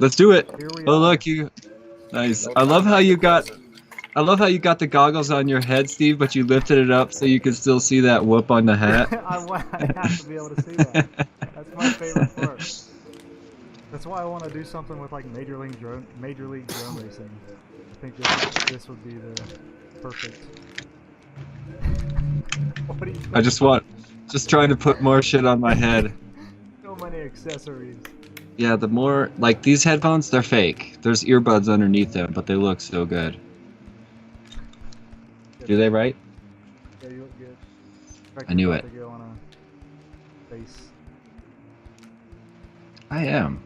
Let's do it. Oh look, you nice. I love how you got the goggles on your head, Steve, but you lifted it up so you could still see that whoop on the hat. I have to be able to see that. That's my favorite part. That's why I want to do something with like Major League Drone Racing. I think this would be the perfect. What do you think? I just trying to put more shit on my head. So many accessories. Yeah, the more, like, these headphones, they're fake. There's earbuds underneath them, but they look so good. Do they, right? Yeah, you look good. I knew it. To go on a face. I am.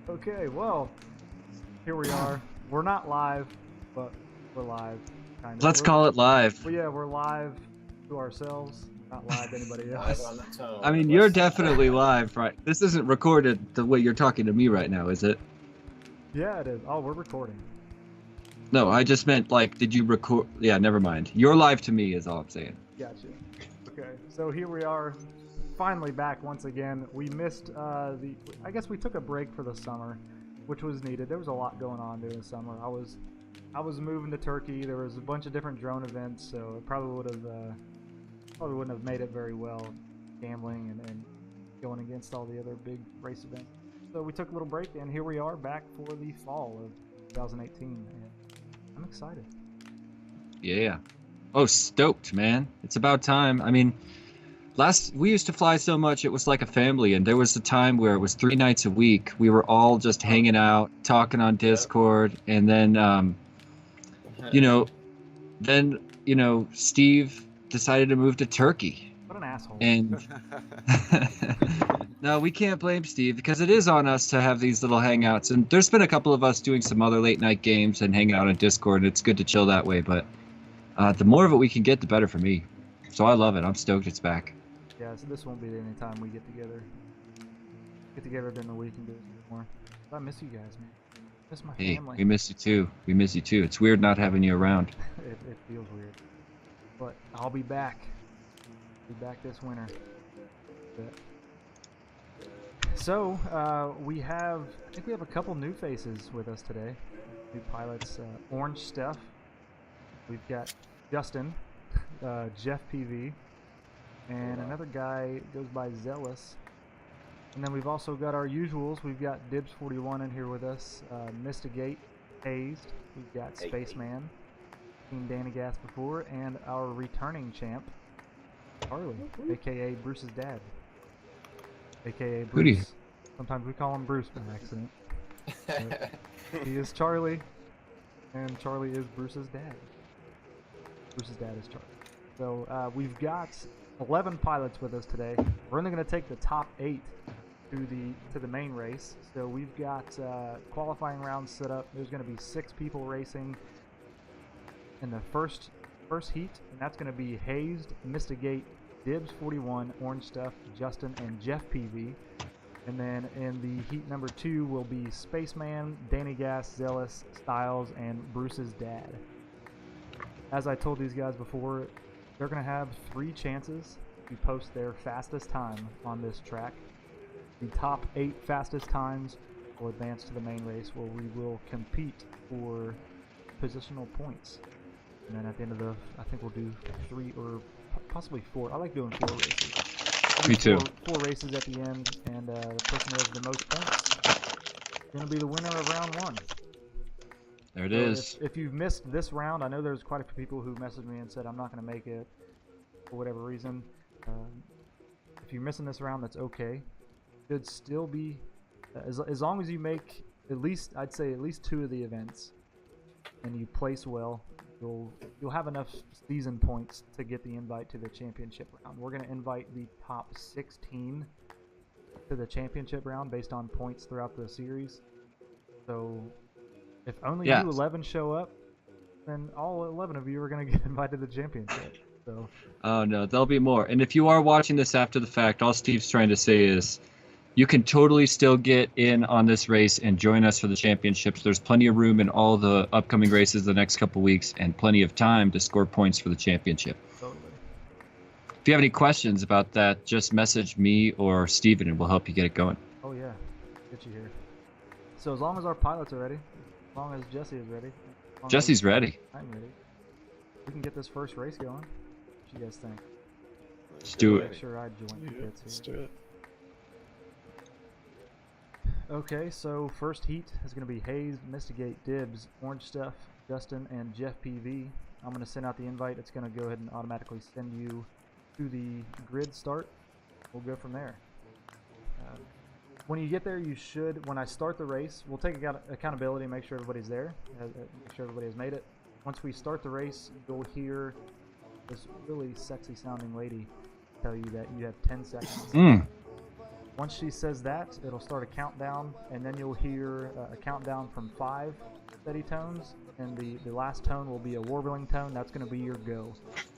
Okay, well, here we are. We're not live, but we're live, kind of. Let's call it live. Well, yeah, we're live to ourselves. Not live to anybody else. I mean, you're definitely live, right? This isn't recorded the way you're talking to me right now, is it? Yeah, it is. Oh, we're recording. No, I just meant, like, did you record? Yeah, never mind. You're live to me is all I'm saying. Gotcha. Okay, so here we are, finally back once again. We missed I guess we took a break for the summer, which was needed. There was a lot going on during the summer. I was moving to Turkey. There was a bunch of different drone events, so it probably wouldn't have made it very well, gambling and going against all the other big race events. So we took a little break, and here we are back for the fall of 2018. And I'm excited. Yeah. Oh, stoked, man. It's about time. I mean, we used to fly so much, it was like a family, and there was a time where it was 3 nights a week. We were all just hanging out, talking on Discord, and then, Steve decided to move to Turkey. What an asshole. And no, we can't blame Steve because it is on us to have these little hangouts. And there's been a couple of us doing some other late night games and hanging out on Discord, and it's good to chill that way. But the more of it we can get, the better for me. So I love it. I'm stoked it's back. Yeah, so this won't be the only time we get together. Get together during the week and do more. But I miss you guys, man. I miss my family. We miss you too. We miss you too. It's weird not having you around. It feels weird. But I'll be back. Be back this winter. But. So, I think we have a couple new faces with us today. New pilots, Orange Stuff. We've got Justin, Jeff PV, and another guy goes by Zealous. And then we've also got our usuals. We've got Dibs41 in here with us, Mystigate, Hazed. We've got Spaceman, seen Danny Gas before, and our returning champ, Charlie, aka Bruce's dad, aka Bruce. Hootie. Sometimes we call him Bruce by accident. He is Charlie, and Charlie is Bruce's dad. Bruce's dad is Charlie. So we've got 11 pilots with us today. We're only going to take the top 8 to the main race. So we've got qualifying rounds set up. There's going to be 6 people racing in the first heat, and that's going to be Hazed, Mystigate, Dibs41, Orange Stuff, Justin, and Jeff PV. And then in the heat number 2 will be Spaceman, Danny Gas, Zealous, Styles, and Bruce's dad. As I told these guys before, they're going to have 3 chances to post their fastest time on this track. The top 8 fastest times will advance to the main race, where we will compete for positional points. And then at the end of I think we'll do 3 or possibly 4. I like doing 4 races. Me too. 4 races at the end, and the person who has the most points is going to be the winner of round 1. There it So is. If you've missed this round, I know there's quite a few people who messaged me and said I'm not going to make it for whatever reason. If you're missing this round, that's okay. Should still be, as long as you make at least, I'd say at least 2 of the events, and you place well, you'll have enough season points to get the invite to the championship round. We're going to invite the top 16 to the championship round based on points throughout the series. So if only you 11 show up, then all 11 of you are going to get invited to the championship. So. Oh no, there'll be more. And if you are watching this after the fact, all Steve's trying to say is you can totally still get in on this race and join us for the championships. There's plenty of room in all the upcoming races the next couple weeks and plenty of time to score points for the championship. Totally. If you have any questions about that, just message me or Steven and we'll help you get it going. Oh yeah, get you here. So as long as our pilots are ready, as long as Jesse is ready. Jesse's ready. I'm ready. We can get this first race going. What do you guys think? Let's do Make it. sure I join the pits here. Let's do it. Okay, so first heat is going to be Hayes, Mystigate, Dibs, Orange Stuff, Justin, and Jeff PV. I'm going to send out the invite. It's going to go ahead and automatically send you to the grid start. We'll go from there. When you get there, you should, when I start the race, we'll take accountability and make sure everybody's there, make sure everybody has made it. Once we start the race, you'll hear this really sexy sounding lady tell you that you have 10 seconds. Once she says that, it'll start a countdown, and then you'll hear a countdown from 5 steady tones, and the last tone will be a warbling tone. That's going to be your go.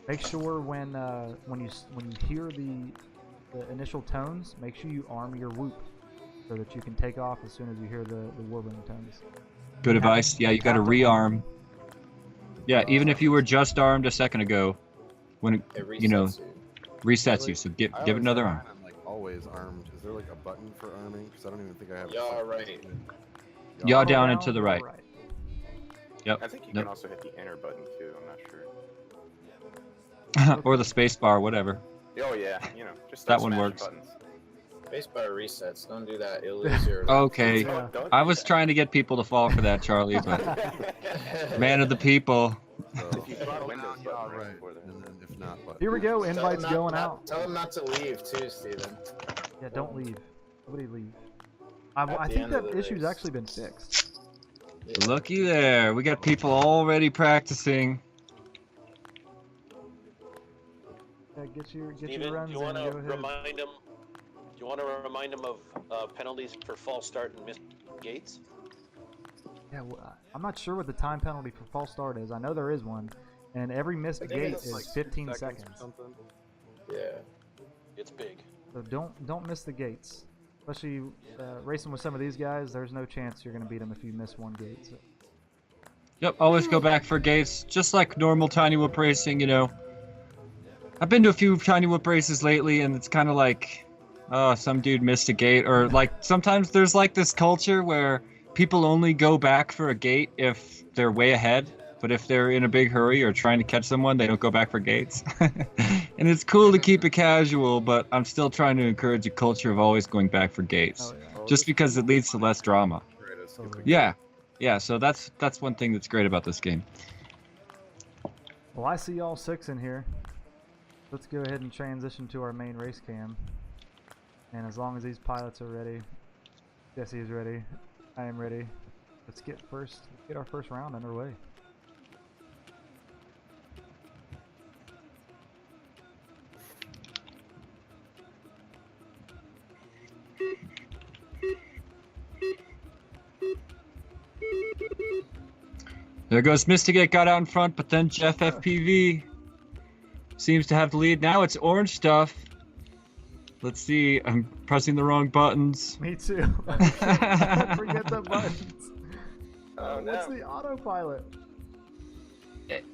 Make sure when you hear the initial tones, make sure you arm your whoop so that you can take off as soon as you hear the warbling tones. Good advice. Yeah, you got to rearm. Yeah, even if you were just armed a second ago, when it resets you. So give it another arm. I'm like always armed. Is there like a button for arming? Because I don't even think I have. Yaw right. Yaw down and to the right. Yep. I think you can also hit the enter button too. I'm not sure. Or the space bar, whatever. Oh yeah, just that one works. Buttons. Spacebar resets. Don't do that. You'll lose your. Okay. Yeah. I was trying to get people to fall for that, Charlie, but man of the people. So, If you put a Windows button right. right before that. And then if not, what? Here we go. Invites going out. Tell them not to leave too, Steven. Yeah, don't leave. Nobody leave. At I the think end of that the issue's race. actually been fixed. Looky there. We got people already practicing. Yeah, get your Steven, runs you in. want Go to ahead. remind them? Do you want to remind them of penalties for false start and missed gates? Yeah, well, I'm not sure what the time penalty for false start is. I know there is one, and every missed I think gate it's is like 15 Or seconds. something. Yeah. It's big. So don't miss the gates. Especially racing with some of these guys, there's no chance you're going to beat them if you miss one gate. So. Yep, always go back for gates, just like normal tiny whoop racing, I've been to a few tiny whoop races lately, and it's kind of like, oh, some dude missed a gate, or like sometimes there's like this culture where people only go back for a gate if they're way ahead, but if they're in a big hurry or trying to catch someone, they don't go back for gates. And it's cool to keep it casual, but I'm still trying to encourage a culture of always going back for gates, Oh, yeah. just because it leads to less drama. Greatest. Totally. Yeah, so that's one thing that's great about this game. Well, I see all 6 in here. Let's go ahead and transition to our main race cam. And as long as these pilots are ready, Jesse is ready, I am ready. Let's get our first round underway. There goes Mystigate, got out in front, but then Jeff FPV seems to have the lead. Now it's Orange Stuff. Let's see, I'm pressing the wrong buttons. Me too. Don't forget the buttons. Oh no. What's the autopilot?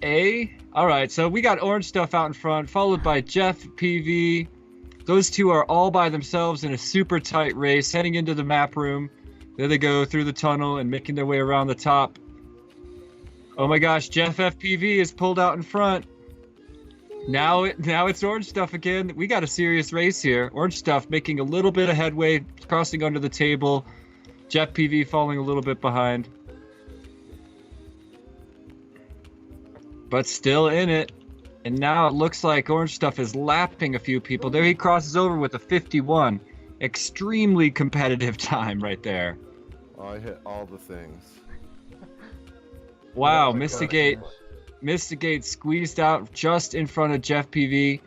A? Alright, so we got Orange Stuff out in front, followed by Jeff PV. Those two are all by themselves in a super tight race, heading into the map room. There they go through the tunnel and making their way around the top. Oh my gosh, Jeff FPV is pulled out in front. Now it's Orange Stuff again. We got a serious race here. Orange Stuff making a little bit of headway, crossing under the table. Jeff PV falling a little bit behind. but still in it. And now it looks like Orange Stuff is lapping a few people. There he crosses over with a 51. Extremely competitive time right there. Oh, I hit all the things. Wow, Oh my Mystigate squeezed out just in front of Jeff PV.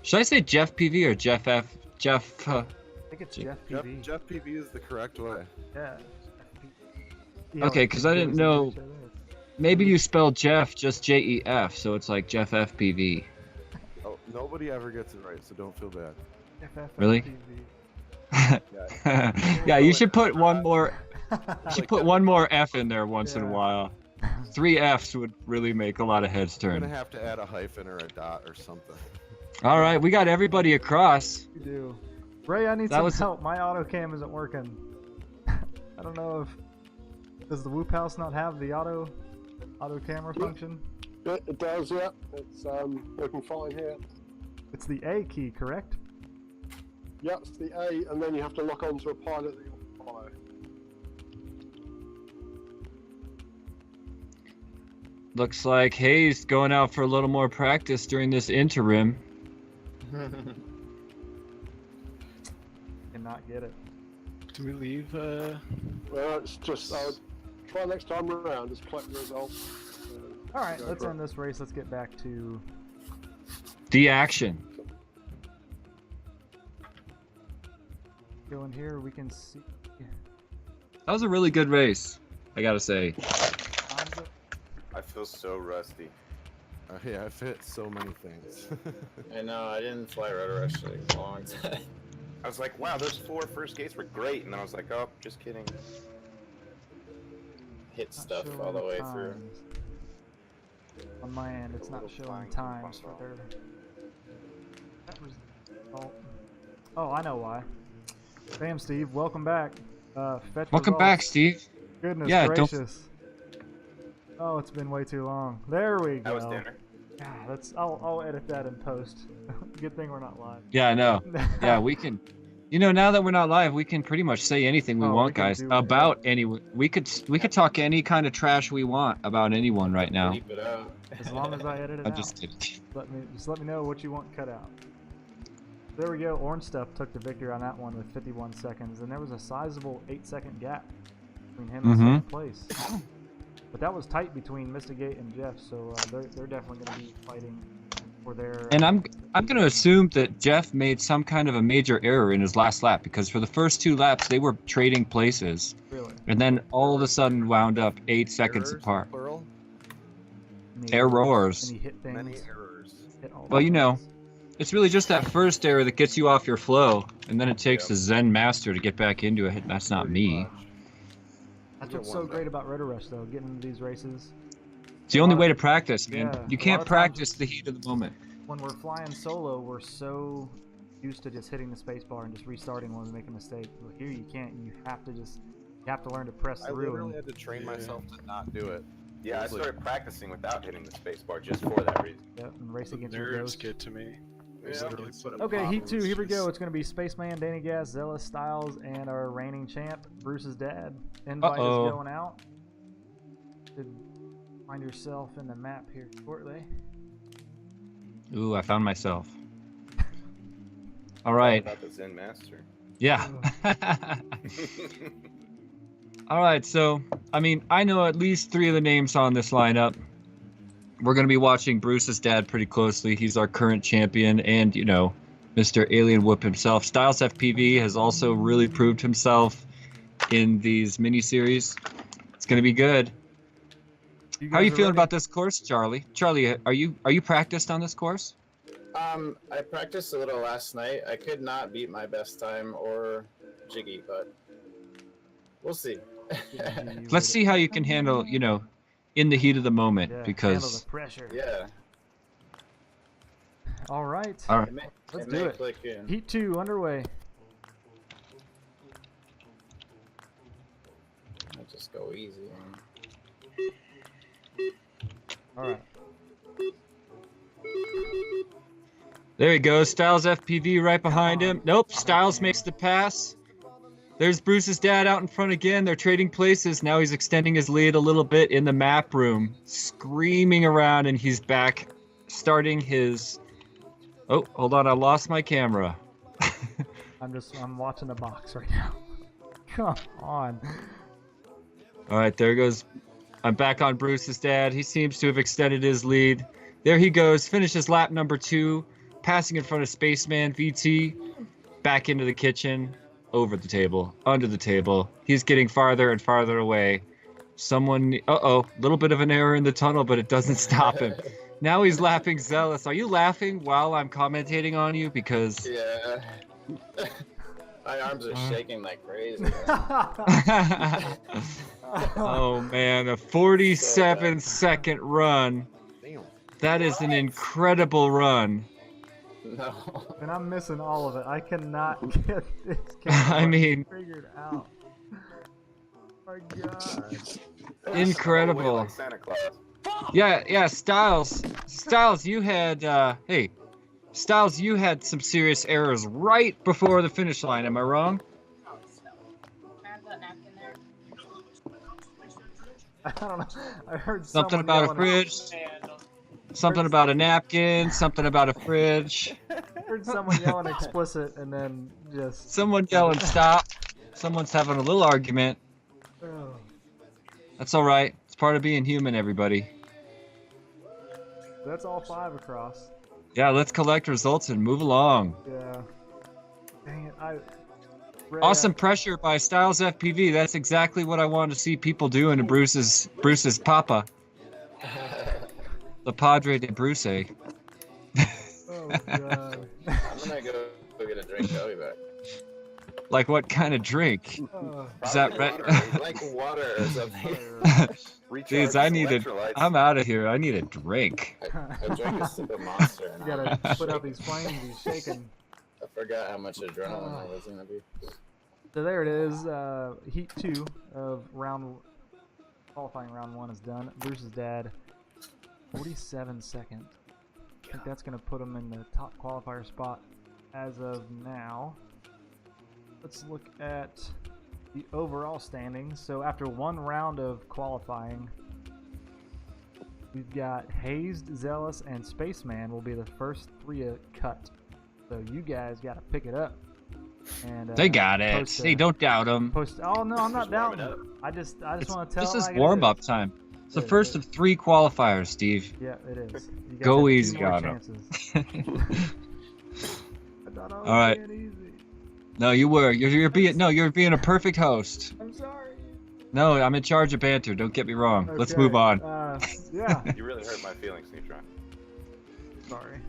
Should I say Jeff PV or Jeff F? Jeff. I think it's Jeff Jeff, PV. Jeff PV is the correct way. Yeah. Okay, because I didn't know. Maybe you spelled Jeff just J-E-F, so it's like Jeff FPV. Oh, nobody ever gets it right, so don't feel bad. Really? Yeah, you should put one more. You should put one more F in there once in a while. 3 Fs would really make a lot of heads I'm turn. gonna have to add a hyphen or a dot or something. All right, we got everybody across. You do. Ray, I need That some was- help. My auto cam isn't working. I don't know if does the Whoop House not have the auto camera function? It does, yeah. It's working fine here. It's the A key, correct? Yeah, it's the A, and then you have to lock onto a pilot that you want to follow. Looks like Hayes going out for a little more practice during this interim. Cannot get it. Do we leave? Well, it's just try next time around. Just collect the results. All right, let's end this race. Let's get back to The action. going here. We can see. That was a really good race, I gotta say. I feel so rusty. Yeah, I've hit so many things. I know, I didn't fly Rotor Rush like a long time. I was like, wow, those 4 first gates were great, and then I was like, oh, just kidding. Hit stuff Not all the showing way through. times. On my end, it's not showing flying times for bump their. That was. Oh, I know why. Damn, Steve, welcome back. Fetch Welcome results. back, Steve. Goodness Yeah, don't- gracious. Oh, it's been way too long. There we go. That was dinner. Ah, I'll edit that in post. Good thing we're not live. Yeah, I know. Yeah, we can. You know, now that we're not live, we can pretty much say anything we Oh, we want, can guys. do- About any. We could talk any kind of trash we want about anyone right now. Leave it out. As long as I edit it I'm out. just kidding. Let me know what you want cut out. There we go. Orange Stuff took the victory on that one with 51 seconds, and there was a sizable 8-second gap between him and second place. But that was tight between Mystigate and Jeff, so they're definitely going to be fighting for their. And I'm going to assume that Jeff made some kind of a major error in his last lap, because for the first 2 laps they were trading places, Really? and then all of a sudden wound up 8 seconds Errors, apart. Plural? Errors. And he hit things. Many errors. Hit all Well, the you know, things. it's really just that first error that gets you off your flow, and then it takes a Zen master to get back into it. That's not Pretty me. much. That's what's so great about Rotor Rush, though, getting into these races. It's the only way to practice, man. Yeah, You a can't lot of times practice the heat of the moment. When we're flying solo, we're so used to just hitting the space bar and just restarting when we make a mistake. Well, here you can't. You have to learn to press I through. literally had to train myself to not do it. Yeah, I Seriously. started practicing without hitting the spacebar just for that reason. Yep, and race The against your nerves ghost. get to me. There's Yeah. literally put a Okay, pop Heat and 2, it's here we go. just- It's going to be Spaceman, Danny Gas, Zealous, Styles, and our reigning champ, Bruce's dad. Invite Uh-oh. is going out. Should find yourself in the map here shortly. Ooh, I found myself. All right. About the Zen Master. Yeah. All right, so, I mean, I know at least 3 of the names on this lineup. We're going to be watching Bruce's dad pretty closely. He's our current champion and, you know, Mr. Alien Whoop himself. Styles FPV has also really proved himself in these mini-series. It's going to be good. How are you feeling about this course, Charlie? Charlie, are you practiced on this course? I practiced a little last night. I could not beat my best time or Jiggy, but we'll see. Let's see how you can handle, you know, in the heat of the moment, Handle because the pressure. Yeah. All right. all right. It may, Let's it do may it. click in. Heat 2 underway. I'll just go easy. All right. There he goes. Styles FPV right behind him. Nope. Styles makes the pass. There's Bruce's dad out in front again. They're trading places. Now he's extending his lead a little bit in the map room, screaming around, and he's back, starting his... Oh, hold on. I lost my camera. I'm watching the box right now. Come on. All right, there goes. I'm back on Bruce's dad. He seems to have extended his lead. There he goes. Finishes lap number 2, passing in front of Spaceman VT. Back into the kitchen, over the table, under the table. He's getting farther and farther away. Someone, little bit of an error in the tunnel, but it doesn't stop him. Now he's laughing Zealous. Are you laughing while I'm commentating on you? Because... Yeah. My arms are shaking like crazy. Oh man, a 47-second run. Damn. That is an incredible run. No. And I'm missing all of it. I cannot get this I mean, figured out. Oh my god. incredible. Like Santa Claus. Yeah, Styles, you had, Styles, you had some serious errors right before the finish line, am I wrong? I don't know. I heard Something someone about a yelling- fridge, something about a napkin, something about a fridge, I heard someone yelling explicit and then just... someone yelling stop, someone's having a little argument. Oh. That's alright, it's part of being human, everybody. That's all 5 across. Yeah, let's collect results and move along. Yeah. Dang it. Ray, Awesome pressure by Styles FPV. That's exactly what I wanted to see people doing to Bruce's papa. The Padre de Bruce. Oh god. I'm gonna go get a drink. I'll be back. Like what kind of drink? Is that right? Like water or something. Jeez, I need a... I'm out of here. I need a drink. I drank a sip of Monster. You gotta put out these flames. He's shaking. I forgot how much adrenaline there was gonna be. So there it is. Heat 2 of qualifying round 1 is done. Bruce's dad, 47 seconds. I think that's gonna put him in the top qualifier spot as of now. Let's look at the overall standings. So after 1 round of qualifying, we've got Hazed, Zealous, and Spaceman will be the first 3 cut. So you guys got to pick it up. And They got it. Hey, don't doubt them. Oh no, I'm not Just warming doubting. I just want to tell. This is I gotta warm do up it. time. It's the Yeah, first of 3 qualifiers, Steve. Yeah, it is. You guys Go have 2 easy more on 'em. chances. I thought I was All right. being easy. No, you were. You're being a perfect host. I'm sorry. No, I'm in charge of banter. Don't get me wrong. Let's Okay, move on. Yeah. You really hurt my feelings, Neutron. Sorry.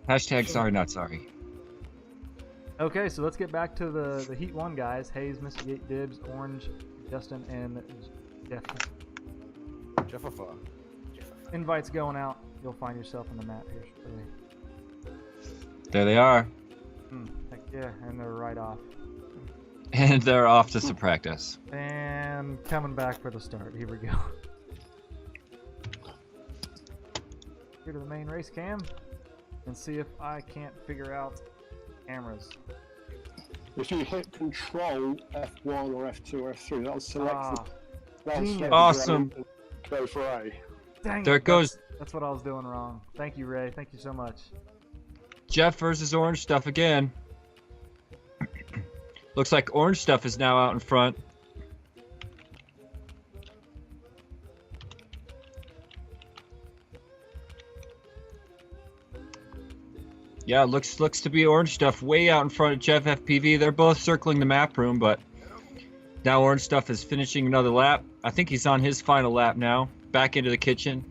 Hashtag sorry, not sorry. Okay, so let's get back to the Heat 1 guys. Hayes, Mystigate, Dibs, Orange, Justin, and Jeff. Jeffafa. Invites going out. You'll find yourself on the map here shortly. There they are. Heck yeah, and they're right off. And they're off to some practice. And coming back for the start. Here we go. Here to the main race cam and see if I can't figure out cameras. If you hit Control F1 or F2 or F3, that'll select Genius. the Awesome. and go for A. Dang There it goes. That's what I was doing wrong. Thank you, Ray. Thank you so much. Jeff versus Orange Stuff again. Looks like Orange Stuff is now out in front. Yeah, looks to be Orange Stuff way out in front of Jeff FPV. They're both circling the map room, but now Orange Stuff is finishing another lap. I think he's on his final lap now. Back into the kitchen.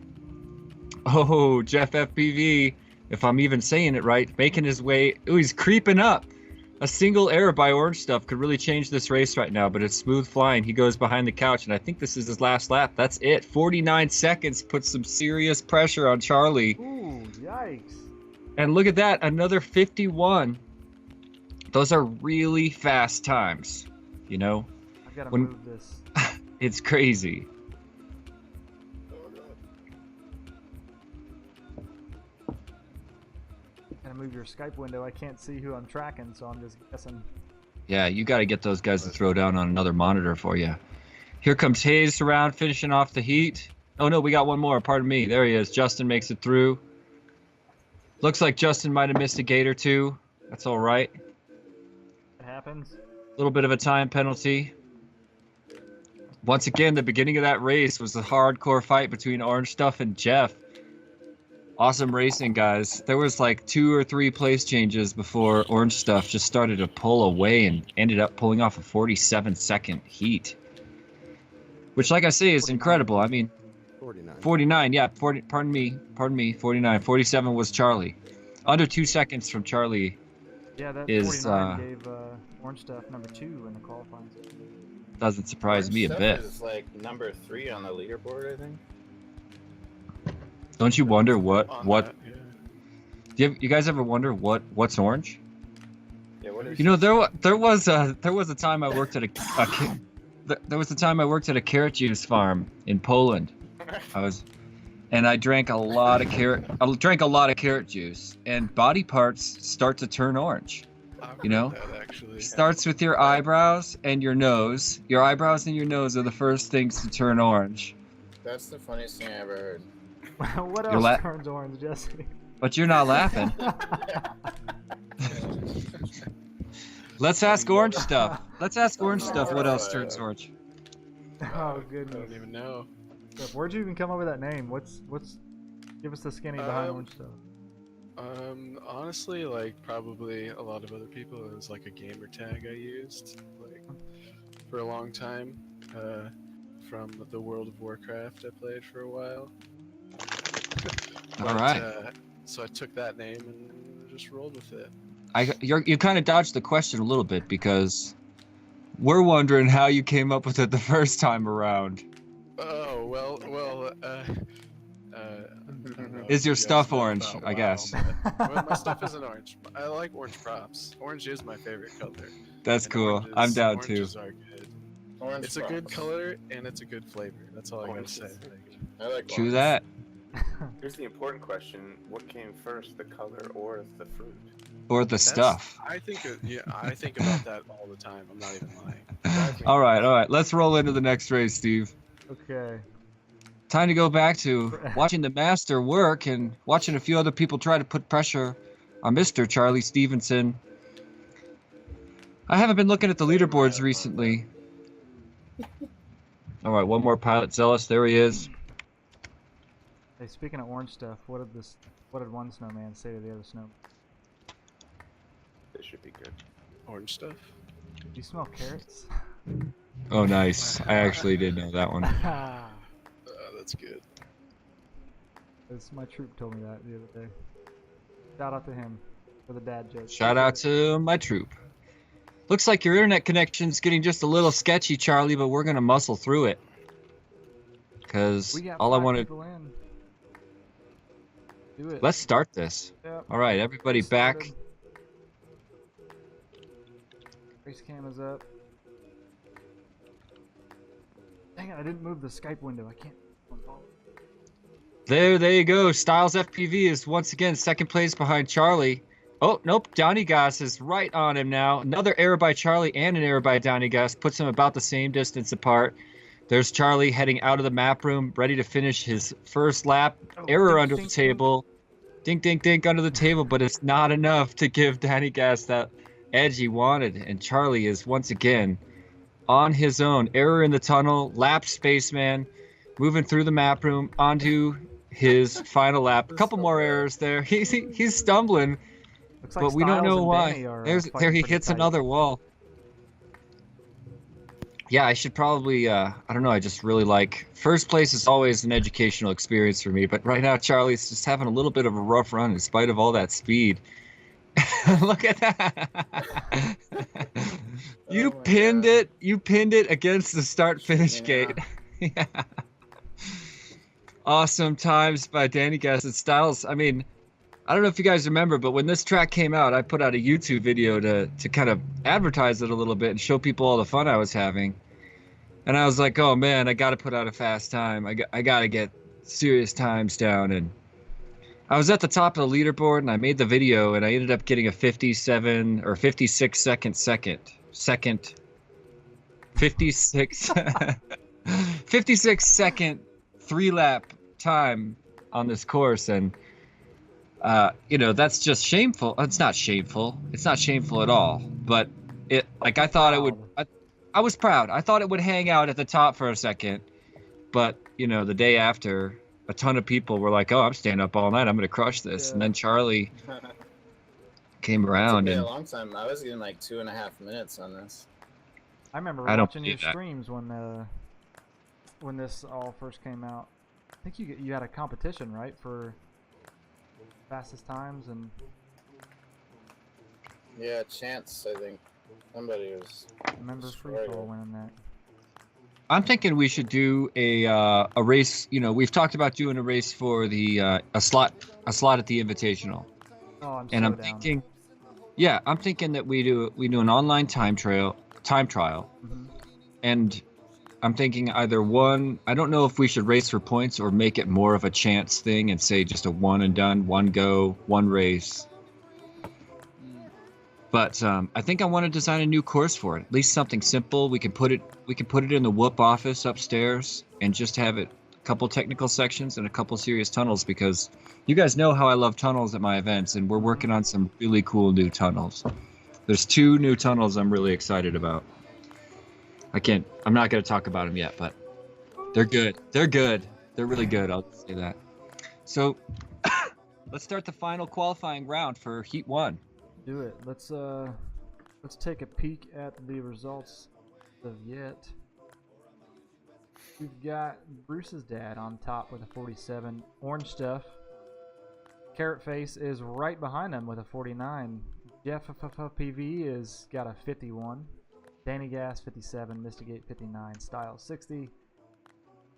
Oh, Jeff FPV, if I'm even saying it right, making his way. Ooh, he's creeping up. A single error by Orange Stuff could really change this race right now, but it's smooth flying. He goes behind the couch, and I think this is his last lap. That's it. 49 seconds puts some serious pressure on Charlie. Ooh, yikes. And look at that, another 51. Those are really fast times, you know? I've got to When- move this. It's crazy. And move your Skype window. I can't see who I'm tracking, so I'm just guessing. Yeah, you got to get those guys to throw down on another monitor for you. Here comes Hayes around, finishing off the heat. Oh no, we got one more. Pardon me. There he is. Justin makes it through. Looks like Justin might have missed a gate or two. That's all right. It happens. A little bit of a time penalty. Once again, the beginning of that race was a hardcore fight between Orange Stuff and Jeff. Awesome racing, guys. There was like 2 or 3 place changes before Orange Stuff just started to pull away and ended up pulling off a 47-second heat. Which, like I say, is 49. incredible. I mean, 49. 49, yeah, 40, pardon me, 49. 47 was Charlie. Under 2 seconds from Charlie. Yeah, that Is, 49 gave Orange Stuff number 2 in the qualifying. Doesn't surprise me a Stuff bit. is like number 3 on the leaderboard, I think. Don't you wonder what On what that, yeah. do you guys ever wonder what's orange? Yeah, what is You know, there was a time I worked at there was a time I worked at a carrot juice farm in Poland. I drank a lot of carrot juice, and body parts start to turn orange. I've You know? heard that, actually. Starts with your eyebrows and your nose. Your eyebrows and your nose are the first things to turn orange. That's the funniest thing I ever heard. What You're else turns orange, Jesse? But you're not laughing. Let's ask Orange Stuff. Let's ask Orange Stuff what else turns orange. Oh I don't goodness. even know. Where'd you even come up with that name? What's give us the skinny behind Orange Stuff. Honestly, like probably a lot of other people, it was like a gamer tag I used, like for a long time. From the World of Warcraft I played for a while. All right. So I took that name and just rolled with it. You kind of dodged the question a little bit because we're wondering how you came up with it the first time around. Oh well. I don't know Is if your you guys stuff know orange, about I WoW, guess. but- well, my stuff isn't orange. I like orange props. Orange is my favorite color. That's And cool. I'm down too. oranges are good. Orange It's a good props. color and it's a good flavor. That's all I gotta Orange say. is- Like, I like True orange. that. Here's the important question: what came first, the color or the fruit? Or the that's- stuff. I think about that all the time. I'm not even lying. All right. Let's roll into the next race, Steve. Okay. Time to go back to watching the master work and watching a few other people try to put pressure on Mr. Charlie Stevenson. I haven't been looking at the leaderboards recently. All right, one more pilot zealous. There he is. Hey, speaking of Orange Stuff, what did one snowman say to the other snow? This should be good. Orange stuff. Do you smell carrots? Oh, nice. I actually did know that one. That's good. My troop told me that the other day. Shout out to him for the dad joke. Shout out to my troop. Looks like your internet connection's getting just a little sketchy, Charlie, but we're gonna muscle through it. Because We got all I 5 want to... people in. Do it. Let's start this. Yep. All right, everybody back. Started. Race cam is up. Dang it, I didn't move the Skype window. I can't. There you go. Styles FPV is once again second place behind Charlie. Oh, nope. Donny Goss is right on him now. Another error by Charlie and an error by Donny Goss puts him about the same distance apart. There's Charlie heading out of the map room, ready to finish his first lap. Error dink, under dink, the table. Dink, dink, dink under the table, but it's not enough to give Donny Goss that edge he wanted. And Charlie is once again on his own. Error in the tunnel. Lap spaceman. Moving through the map room onto his final lap. A couple more errors there. He's stumbling. Looks like But we don't Styles know and why. Danny are, There fighting he pretty hits tight. another wall. Yeah, I should probably, I don't know, I just really like, first place is always an educational experience for me, but right now Charlie's just having a little bit of a rough run in spite of all that speed. Look at that. You my pinned God. it. You pinned it against the start-finish Yeah. gate. Yeah. Awesome times by Danny Goss and Styles. I mean, I don't know if you guys remember, but when this track came out, I put out a YouTube video to kind of advertise it a little bit and show people all the fun I was having. And I was like, oh man, I got to put out a fast time. I got to get serious times down. And I was at the top of the leaderboard and I made the video and I ended up getting a 57 or 56 second 56 56 second 3-lap time on this course, and you know, that's just shameful. It's not shameful. It's not shameful at all. But it, like, I thought it would. I was proud. I thought it would hang out at the top for a second, but you know, the day after, a ton of people were like, "Oh, I'm staying up all night. I'm gonna crush this." Yeah. And then Charlie came around It took me and a long time. I was getting like 2.5 minutes on this. I remember I don't watching your believe that. streams when this all first came out. I think you had a competition, right, for fastest times, and Yeah, Chance, I think. Somebody was. I remember Free Fall winning that. I'm thinking we should do a race. You know, we've talked about doing a race for the a slot at the Invitational. Oh, I'm And so I'm down. thinking, yeah, I'm thinking that we do an online time trial, Mhm. and I'm thinking either one. I don't know if we should race for points or make it more of a chance thing and say just a one and done, one go, one race. But I think I want to design a new course for it. At least something simple. We can put it in the whoop office upstairs and just have it a couple technical sections and a couple serious tunnels, because you guys know how I love tunnels at my events, and we're working on some really cool new tunnels. There's 2 new tunnels I'm really excited about. I'm not going to talk about them yet, but they're good. They're good. They're really good. I'll say that. So let's start the final qualifying round for Heat 1. Do it. Let's take a peek at the results of yet. We've got Bruce's dad on top with a 47. Orange Stuff. Carrot Face is right behind him with a 49. Jeff PV is got a 51. Danny Gas 57. Mystigate 59. Style 60.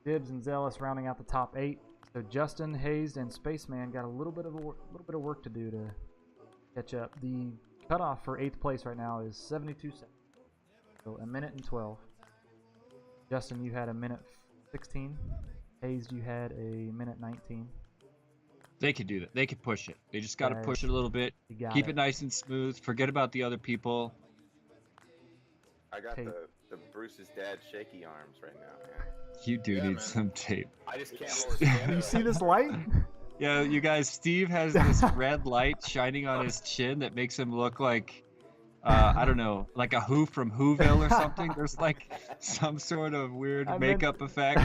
Dibs and Zealous rounding out the top 8. So Justin, Hazed, and Spaceman got a little bit of work to do to catch up. The cutoff for 8th place right now is 72 seconds. So a minute and 12. Justin, you had a minute 16. Hazed, you had a minute 19. They could do that. They could push it. They just got to Guys, push it a little bit. You got Keep it nice and smooth. Forget about the other people. I got Tape. the Bruce's dad shaky arms right now, man. You do Yeah, need man. some tape. I just can't hold it. You see this light? Yeah, you guys, Steve has this red light shining on his chin that makes him look like, I don't know, like a Who from Whoville or something. There's like some sort of weird I meant- makeup effect.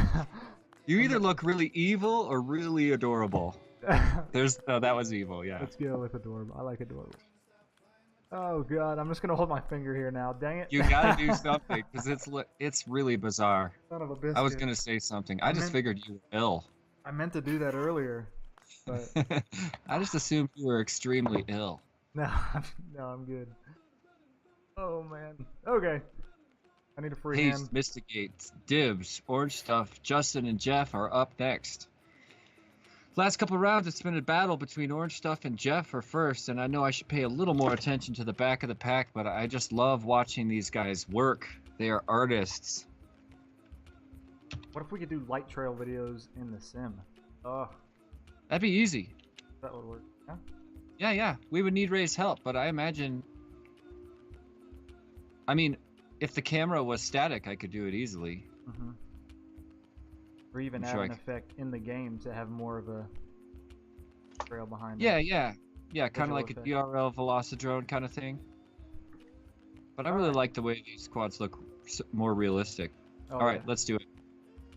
You either look really evil or really adorable. That was evil, yeah. Let's go with adorable. I like adorable. Oh god, I'm just gonna hold my finger here now. Dang it! You gotta do something because it's really bizarre. Son of a biscuit. I was gonna say something. I just meant- figured you were ill. I meant to do that earlier, but I just assumed you were extremely ill. no, no, I'm good. Oh man. Okay. I need a free Haste, hand. Mystigate, Dibs, Orange Stuff, Justin, and Jeff are up next. Last couple rounds, it's been a battle between Orange Stuff and Jeff for first, and I know I should pay a little more attention to the back of the pack, but I just love watching these guys work. They are artists. What if we could do light trail videos in the sim? Oh, That'd be easy. that would work. Yeah. Yeah. We would need Ray's help, but I imagine... I mean, if the camera was static, I could do it easily. Mm-hmm. Or even I'm add sure an I c- effect in the game to have more of a trail behind Yeah, it. yeah. Yeah, kind of Visual like a effect. DRL Velocidrone kind of thing. But I really Alright. like the way these quads look more realistic. Oh, All right, yeah. let's do it.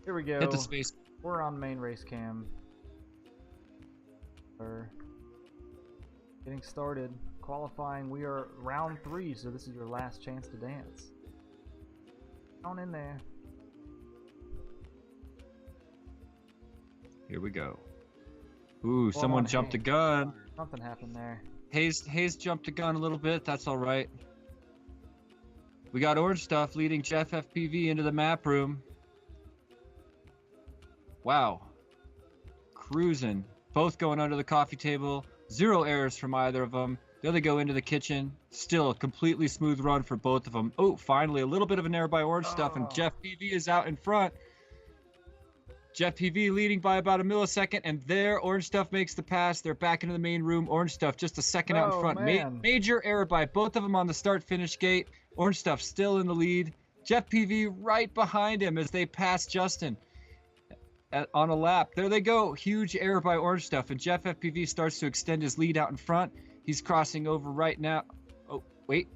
Here we go. Hit the space. We're on main race cam. We're getting started. Qualifying. We are round 3, so this is your last chance to dance. On in there. Here we go. Ooh, Hold someone on, jumped the hey. gun. Something happened there. Hayes jumped the gun a little bit. That's all right. We got Orange Stuff leading Jeff FPV into the map room. Wow. Cruising. Both going under the coffee table. 0 errors from either of them. The other go into the kitchen. Still a completely smooth run for both of them. Oh, finally a little bit of an error by Orange Stuff, and Oh. Jeff PV is out in front. Jeff PV leading by about a millisecond, and there, Orange Stuff makes the pass. They're back into the main room. Orange Stuff just a second out in Oh, front. man. Major error by both of them on the start-finish gate. Orange Stuff still in the lead. Jeff PV right behind him as they pass Justin on a lap. There they go. Huge error by Orange Stuff, and Jeff FPV starts to extend his lead out in front. He's crossing over right now. Oh, wait.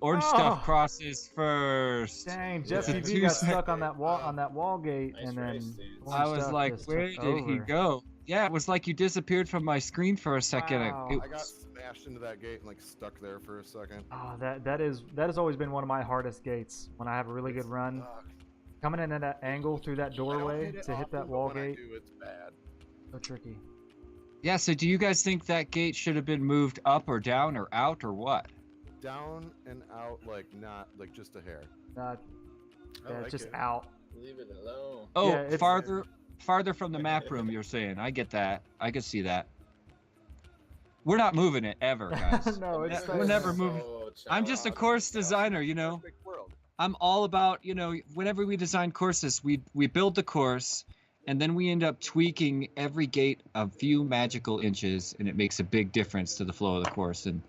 Orange Stuff crosses first. Dang, Jeff It's a PV got two-second- stuck on that wall gate, Nice and then race, dude. Orange I was Stuff like, just where took did he over. go? Yeah, it was like you disappeared from my screen for a second. Wow. I got smashed into that gate and like stuck there for a second. Oh, that has always been one of my hardest gates when I have a really good run. Coming in at that angle through that doorway to hit that wall gate, It's bad. so tricky. Yeah, so do you guys think that gate should have been moved up or down or out or what? Down and out, like not like just a hair. Yeah, like it's just it. out. Leave it alone. Oh, Yeah, it's- farther from the map room, you're saying. I get that. I can see that. We're not moving it ever, guys. No, it's We're never moving. So I'm just a chill out. course designer, you know. Perfect world. I'm all about, you know, whenever we design courses, we build the course, and then we end up tweaking every gate a few magical inches, and it makes a big difference to the flow of the course. And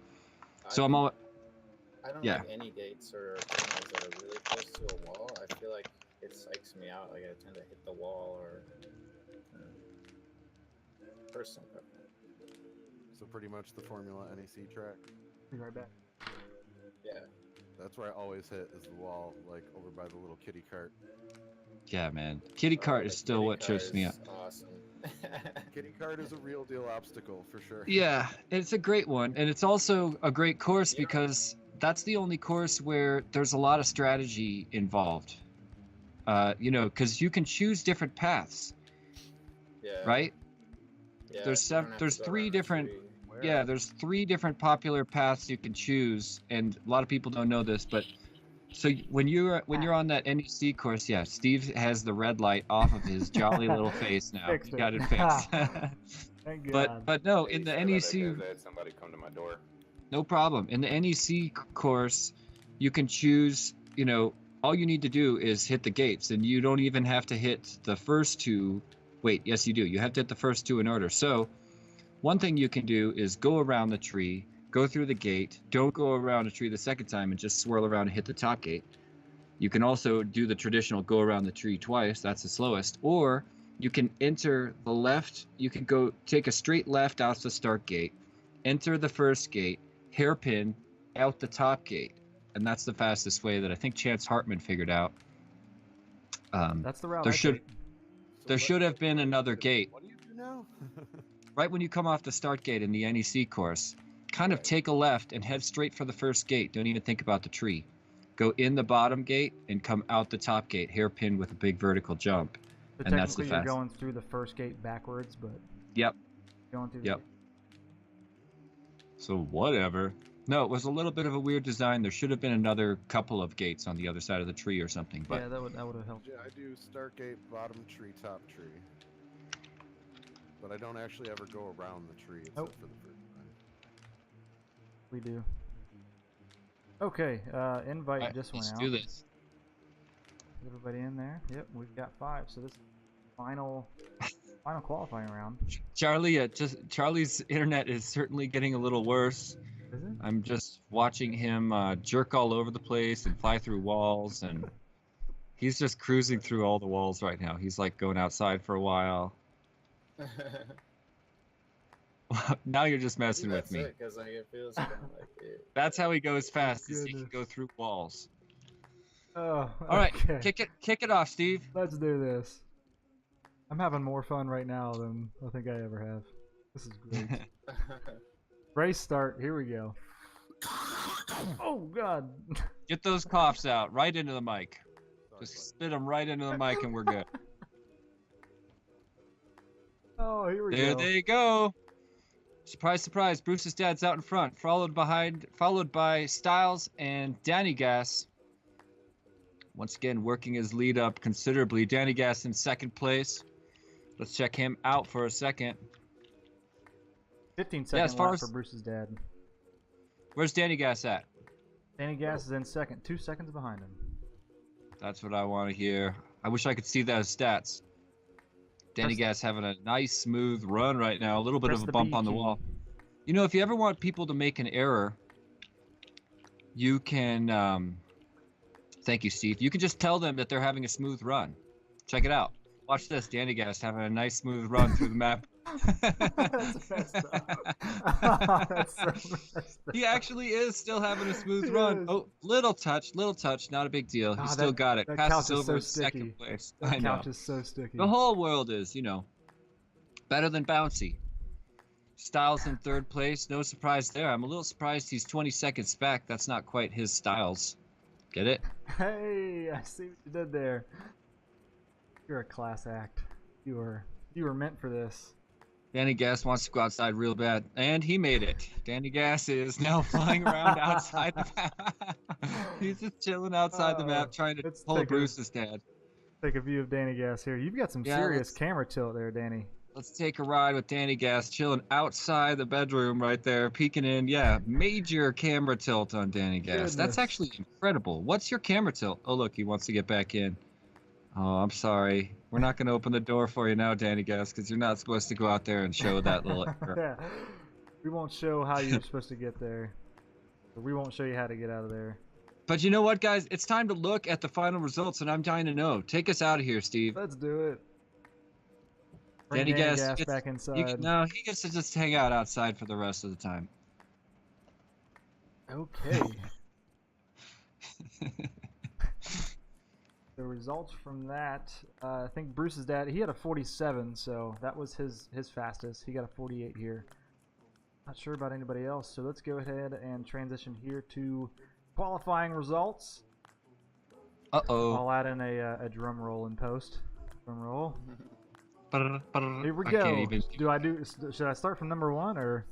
so I'm all, I don't yeah. like any gates or tunnels that are really close to a wall. I feel like it psychs me out. Like I tend to hit the wall or personal preference. So pretty much the Formula NEC track. Be right back. Yeah. That's where I always hit is the wall, like over by the little kitty cart. yeah, man. Kitty cart The is still kitty what car trips me is up. Awesome. Kitty cart is a real deal obstacle for sure. Yeah, it's a great one, and it's also a great course because that's the only course where there's a lot of strategy involved. You know, because you can choose different paths, Yeah. right? Yeah, There's you don't have to there's go three around the different- tree. Yeah, there's 3 different popular paths you can choose, and a lot of people don't know this, but so when you're on that NEC course, yeah, Steve has the red light off of his jolly little face now. Fixed He got it. it fixed. Thank God. but no, in the Sorry about that, NEC, guys. I had somebody come to my door. no problem. In the NEC course, you can choose, you know, all you need to do is hit the gates, and you don't even have to hit the first 2. Wait, yes, you do. You have to hit the first 2 in order. So one thing you can do is go around the tree, go through the gate, don't go around the tree the second time and just swirl around and hit the top gate. You can also do the traditional go around the tree twice, that's the slowest, or you can enter the left, you can go take a straight left out the start gate, enter the first gate, hairpin out the top gate, and that's the fastest way that I think Chance Hartman figured out. That's the route. there I should- take. There should have been another gate. What do you do now? Right when you come off the start gate in the NEC course, kind of take a left and head straight for the first gate. Don't even think about the tree. Go in the bottom gate and come out the top gate, hairpin with a big vertical jump. So and that's the technically, you're fast- going through the first gate backwards, but Yep. going through. Yep. So whatever. No, it was a little bit of a weird design. There should have been another couple of gates on the other side of the tree or something. But Yeah, that would have helped. Yeah, I do start gate, bottom tree, top tree. But I don't actually ever go around the tree except Nope. for the first time. We do. Okay, invite Alright, just went let's out. do this. Everybody in there? Yep, we've got 5. So this is final qualifying round. Charlie, Charlie's internet is certainly getting a little worse. Is it? I'm just watching him jerk all over the place and fly through walls, and he's just cruising through all the walls right now. He's like going outside for a while. Now you're just messing with me. Because like, it feels kind of like it. That's how he goes fast. Is he can Goodness. go through walls. Oh, All right, okay. kick it off, Steve. Let's do this. I'm having more fun right now than I think I ever have. This is great. Race start. Here we go. Oh God. Get those coughs out right into the mic. Sorry, Just spit them right into the mic, and we're good. Oh, here we There go. they go. Surprise, surprise. Bruce's dad's out in front, followed by Styles and Danny Gas. Once again, working his lead up considerably. Danny Gas in second place. Let's check him out for a second. 15 Yeah, second as far lap as- for Bruce's dad. Where's Danny Gas at? Danny Gas is in second, 2 seconds behind him. That's what I want to hear. I wish I could see those stats. Danny Gas having a nice smooth run right now. A little bit Press of a the bump B on the key. wall. You know, if you ever want people to make an error, you can. Thank you, Steve. You can just tell them that they're having a smooth run. Check it out. Watch this. Danny Gas having a nice smooth run through the map. That's messed up. That's so messed up. He actually is still having a smooth He run. is. Oh, little touch, not a big deal. He Ah, still that- got it. that Passes couch is over so in sticky. second place. That I know. couch is so sticky. The whole world is, better than bouncy. Styles in third place. No surprise there. I'm a little surprised he's 20 seconds back. That's not quite his Styles. Get it? Hey, I see what you did there. You're a class act. You were meant for this. Danny Gas wants to go outside real bad, and he made it. Danny Gas is now flying around outside the map. He's just chilling outside the map, trying to let's pull take a- Bruce's dad. Take a view of Danny Gas here. You've got some Yeah, serious let's- camera tilt there, Danny. Let's take a ride with Danny Gas, chilling outside the bedroom right there, peeking in. Yeah, major camera tilt on Danny Gas. Goodness. That's actually incredible. What's your camera tilt? Oh, look, he wants to get back in. Oh, I'm sorry. We're not going to open the door for you now, Danny Gas, because you're not supposed to go out there and show that little error. Yeah. We won't show how you're supposed to get there. Or we won't show you how to get out of there. But you know what, guys? It's time to look at the final results, and I'm dying to know. Take us out of here, Steve. Let's do it. Bring Danny Danny Gas Gas gets- back inside. No, he gets to just hang out outside for the rest of the time. Okay. The results from that, I think Bruce's dad, he had a 47, so that was his fastest. He got a 48 here. Not sure about anybody else, so let's go ahead and transition here to qualifying results. Uh-oh. I'll add in a drum roll in post. Drum roll. Here Here we I go. can't even... Should I start from number one or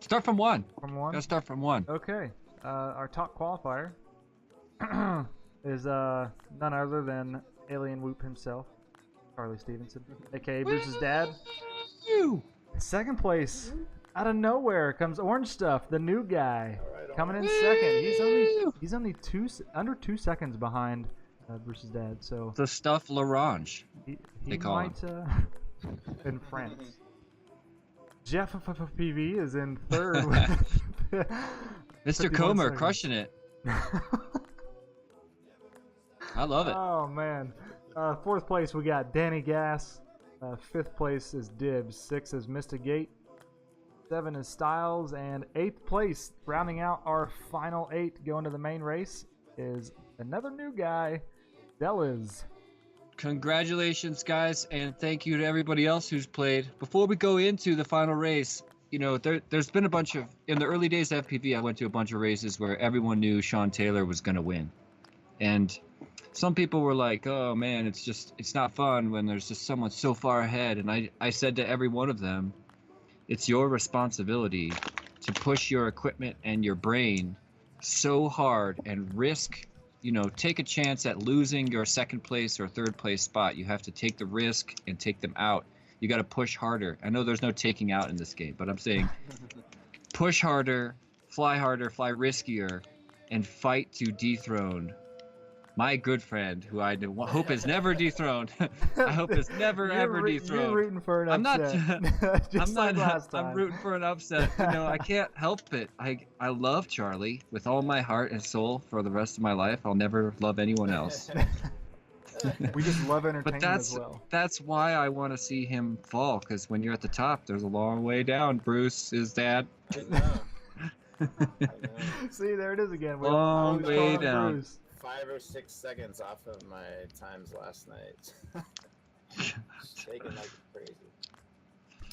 Start from one. from one? Gotta start from one. Okay. Our top qualifier is none other than Alien Whoop himself, Charlie Stevenson, aka Bruce's dad. You. Second place, out of nowhere comes Orange Stuff, the new guy, Alright, coming in Woo! second. He's only under 2 seconds behind Bruce's dad, so The stuff L'Orange. he They call might in France. Jeff PV is in third. with Mr. 51 Comer seconds. crushing it. I love it. Oh man. Fourth place we got Danny Gas. Fifth place is Dibs. Sixth is Mr. Gate. 7 is Styles, and 8th place, rounding out our final 8 going to the main race, is another new guy, Delis. Congratulations, guys, and thank you to everybody else who's played. Before we go into the final race, there's been a bunch of... In the early days of FPV, I went to a bunch of races where everyone knew Sean Taylor was going to win. And some people were like, oh, man, it's not fun when there's just someone so far ahead. And I said to every one of them, it's your responsibility to push your equipment and your brain so hard and risk, take a chance at losing your second place or third place spot. You have to take the risk and take them out. You got to push harder. I know there's no taking out in this game, but I'm saying push harder, fly riskier, and fight to dethrone my good friend, who I hope is never dethroned. I hope is never ever dethroned. You're rooting for an I'm not. upset. Just like last time. I'm rooting for an upset. I can't help it. I love Charlie with all my heart and soul for the rest of my life. I'll never love anyone else. We just love But entertainment as well. that's why I want to see him fall. Because when you're at the top, there's a long way down. Bruce is dad. I know. See, there it is again. We Long always way call him down. Bruce. 5 or 6 seconds off of my times last night. Shaking like crazy.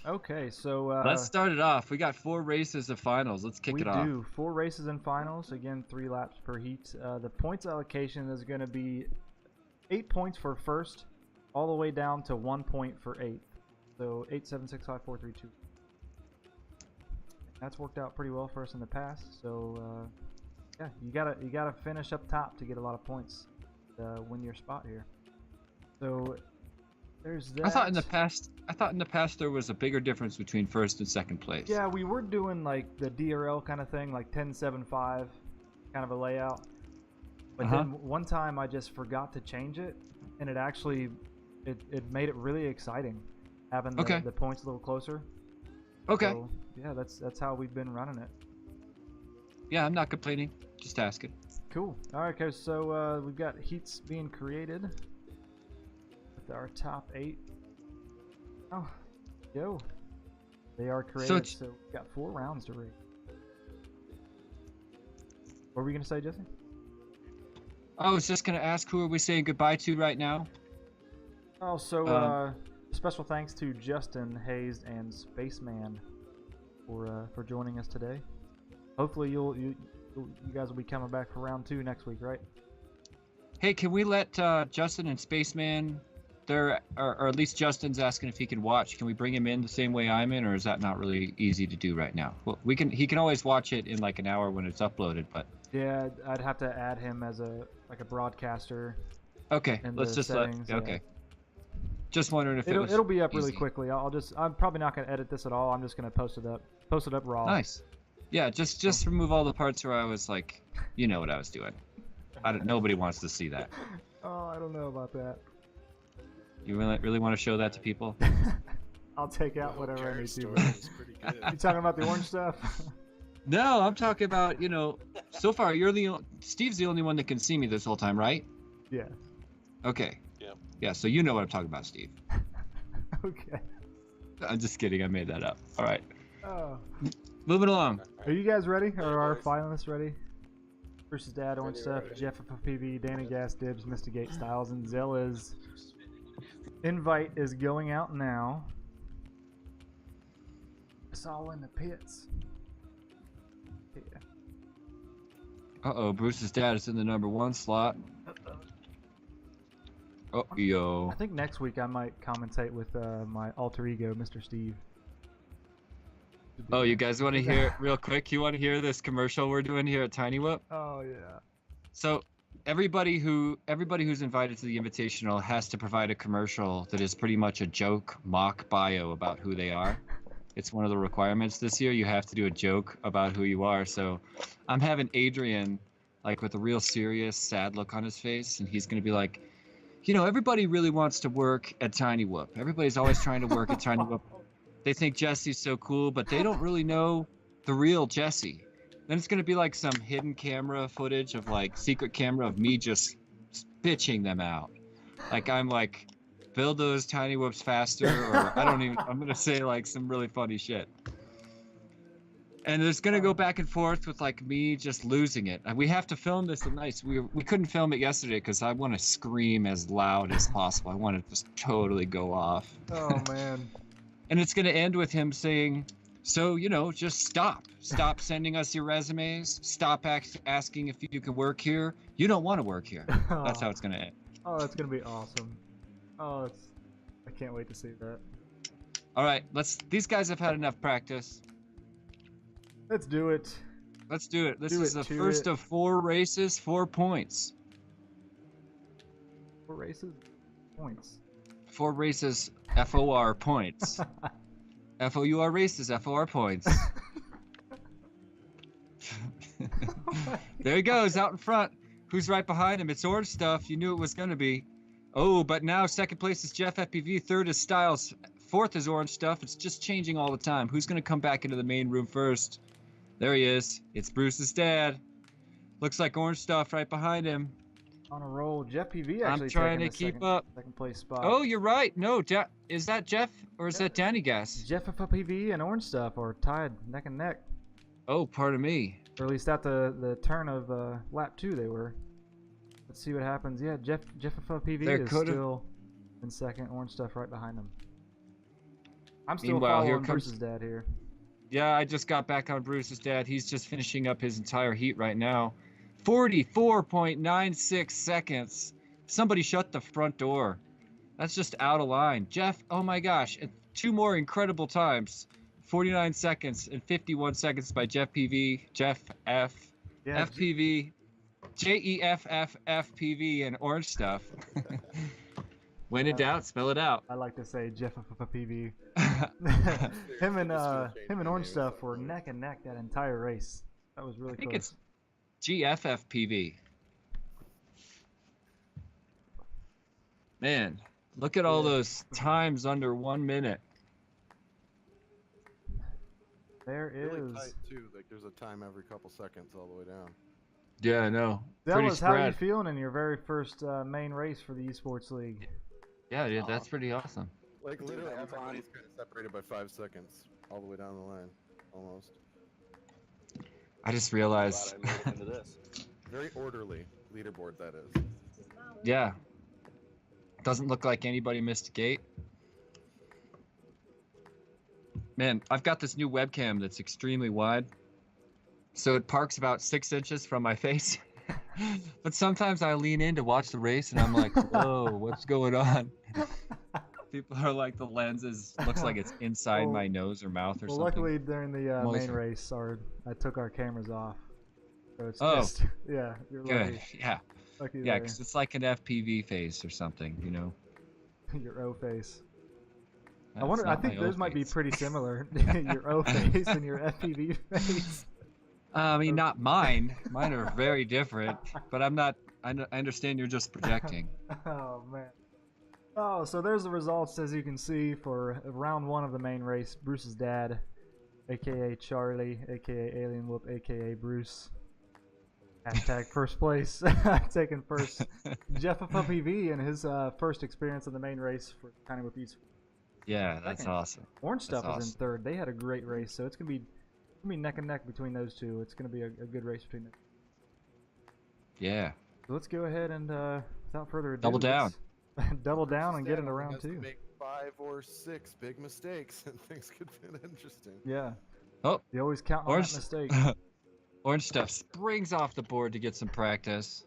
Okay, so Let's start it off. We got 4 races of finals. Let's kick we it off. do 4 races and finals. Again, 3 laps per heat. The points allocation is going to be 8 points for first, all the way down to 1 point for 8th. So 8, 7, 6, 5, 4, 3, 2. That's worked out pretty well for us in the past. So yeah, you gotta finish up top to get a lot of points to win your spot here. So there's that. I thought in the past there was a bigger difference between first and second place. Yeah, we were doing like the DRL kind of thing, like 10-7-5 kind of a layout. But then one time I just forgot to change it, and it actually it made it really exciting, having Okay. the points a little closer. Okay. So, yeah, that's how we've been running it. Yeah, I'm not complaining. Just asking. Cool. All right, guys. So we've got heats being created with our top 8. Oh, yo. They are created, so we've got 4 rounds to read. What were we gonna say, Jesse? I was just gonna ask, who are we saying goodbye to right now? Oh, so special thanks to Justin, Hayes, and Spaceman for joining us today. Hopefully you guys will be coming back for round 2 next week, right? Hey, can we let Justin and Spaceman, or at least Justin's asking if he can watch. Can we bring him in the same way I'm in, or is that not really easy to do right now? Well, he can always watch it in like an hour when it's uploaded, but. Yeah, I'd have to add him as a broadcaster. Okay, in let's the just settings, let. Okay. yeah. Just wondering if It'll be up really easy. quickly. I'm probably not gonna edit this at all. I'm just gonna post it up raw. Nice. Yeah, just remove all the parts where I was like, you know what I was doing. Nobody wants to see that. Oh, I don't know about that. You really want to show that to people? I'll take out The whatever I carrot need to. story man. was pretty good. You talking about the orange stuff? No, I'm talking about, so far Steve's the only one that can see me this whole time, right? Yeah. Okay. Yeah. Yeah, so you know what I'm talking about, Steve. Okay. I'm just kidding, I made that up. All right. Oh. Moving along. Are you guys ready? Are our finalists ready? Versus Dad, Orange Stuff, ready. Jeff PV, Danny Gas, Dibs, Mr. Gate Styles, and Zella's invite is going out now. It's all in the pits. Yeah. Uh-oh, Bruce's dad is in the number 1 slot. Oh, yo. I think next week I might commentate with my alter ego, Mr. Steve. Oh, you guys want to hear real quick? You want to hear this commercial we're doing here at Tiny Whoop? Oh yeah. So everybody who's invited to the invitational has to provide a commercial that is pretty much a joke mock bio about who they are. It's one of the requirements this year. You have to do a joke about who you are. So I'm having Adrian like with a real serious, sad look on his face, and he's gonna be like, everybody really wants to work at Tiny Whoop. Everybody's always trying to work at Tiny Whoop. They think Jesse's so cool, but they don't really know the real Jesse. Then it's gonna be like some hidden camera footage of like secret camera of me just bitching them out. Like I'm like, build those tiny whoops faster, or I'm gonna say like some really funny shit. And it's gonna go back and forth with like me just losing it. And we have to film this at night. We couldn't film it yesterday because I want to scream as loud as possible. I want to just totally go off. Oh man. And it's going to end with him saying, so, just stop. Stop sending us your resumes. Stop asking if you can work here. You don't want to work here. That's how it's going to end. Oh, that's gonna be awesome. Oh, I can't wait to see that. All right, these guys have had enough practice. Let's do it. Let's do it. This Do is it, the to first it. of 4 races, 4 points. 4 races, points. 4 races, FOR points. FOUR races, FOR points. There he goes, out in front. Who's right behind him? It's Orange Stuff. You knew it was going to be. Oh, but now second place is Jeff FPV. Third is Styles. Fourth is Orange Stuff. It's just changing all the time. Who's going to come back into the main room first? There he is. It's Bruce's dad. Looks like Orange Stuff right behind him. On a roll. Jeff PV I'm actually trying taking to the keep second, up. second place spot. Oh, you're right. No, is that Jeff or is that Danny Gas? Jeff PV and Orange Stuff are tied neck and neck. Oh, pardon me. Or at least at the turn of lap 2 they were. Let's see what happens. Yeah, Jeff PV There is could've- still in second. Orange Stuff right behind him. I'm still Meanwhile, here following comes- Bruce's dad here. Yeah, I just got back on Bruce's dad. He's just finishing up his entire heat right now. 44.96 seconds. Somebody shut the front door. That's just out of line. Jeff, oh my gosh. 2 more incredible times. 49 seconds and 51 seconds by Jeff PV, Jeff F, Yeah, FPV, JEFFFPV, and Orange Stuff. When in doubt, spell it out. I like to say Jeff PV. him and Orange Stuff were neck and neck that entire race. That was really I think close. it's GFFPV. Man, Look at all Yeah. those times under 1 minute. There Really is. tight too. Like there's a time every couple seconds all the way down. Yeah, I know. Pretty Dallas, how are you spread. feeling in your very first main race for the Esports League? Yeah, dude, that's pretty awesome. Like Dude, literally have fun. everybody's kind of separated by 5 seconds all the way down the line, almost. I just Glad realized. I made it into this. Very orderly leaderboard that is. Yeah. Doesn't look like anybody missed a gate. Man, I've got this new webcam that's extremely wide. So it parks about 6 inches from my face. But sometimes I lean in to watch the race and I'm like, whoa, what's going on? People are like, the lens looks like it's inside Well- my nose or mouth or Well, something. luckily during the Always- main race, I took our cameras off. So it's Oh. just, yeah, you're Good. lucky. Yeah. Lucky Yeah, there. because it's like an FPV face or something, you know? Your O face. I That's wonder. I not think my those O might be face. pretty similar. Your O face and your FPV face. I mean, not mine. Mine are very different. But I'm not. I understand you're just projecting. Oh man. Oh, so there's the results as you can see for round 1 of the main race. Bruce's dad, aka Charlie, aka Alien Whoop, aka Bruce. Hashtag first place, taking first. Jeff of PV and his first experience in the main race for kind of with these. Yeah, that's Second. awesome. Orange Stuff That's was in awesome. third. They had a great race, so it's gonna be neck and neck between those two. It's gonna be a good race between them. Yeah. So let's go ahead and without further ado, Double down. let's double down and get Dad into only round has to 2. Make 5 or 6 big mistakes and things could get interesting. Yeah. Oh, You always count on Orange. that mistake. Orange Stuff springs off the board to get some practice.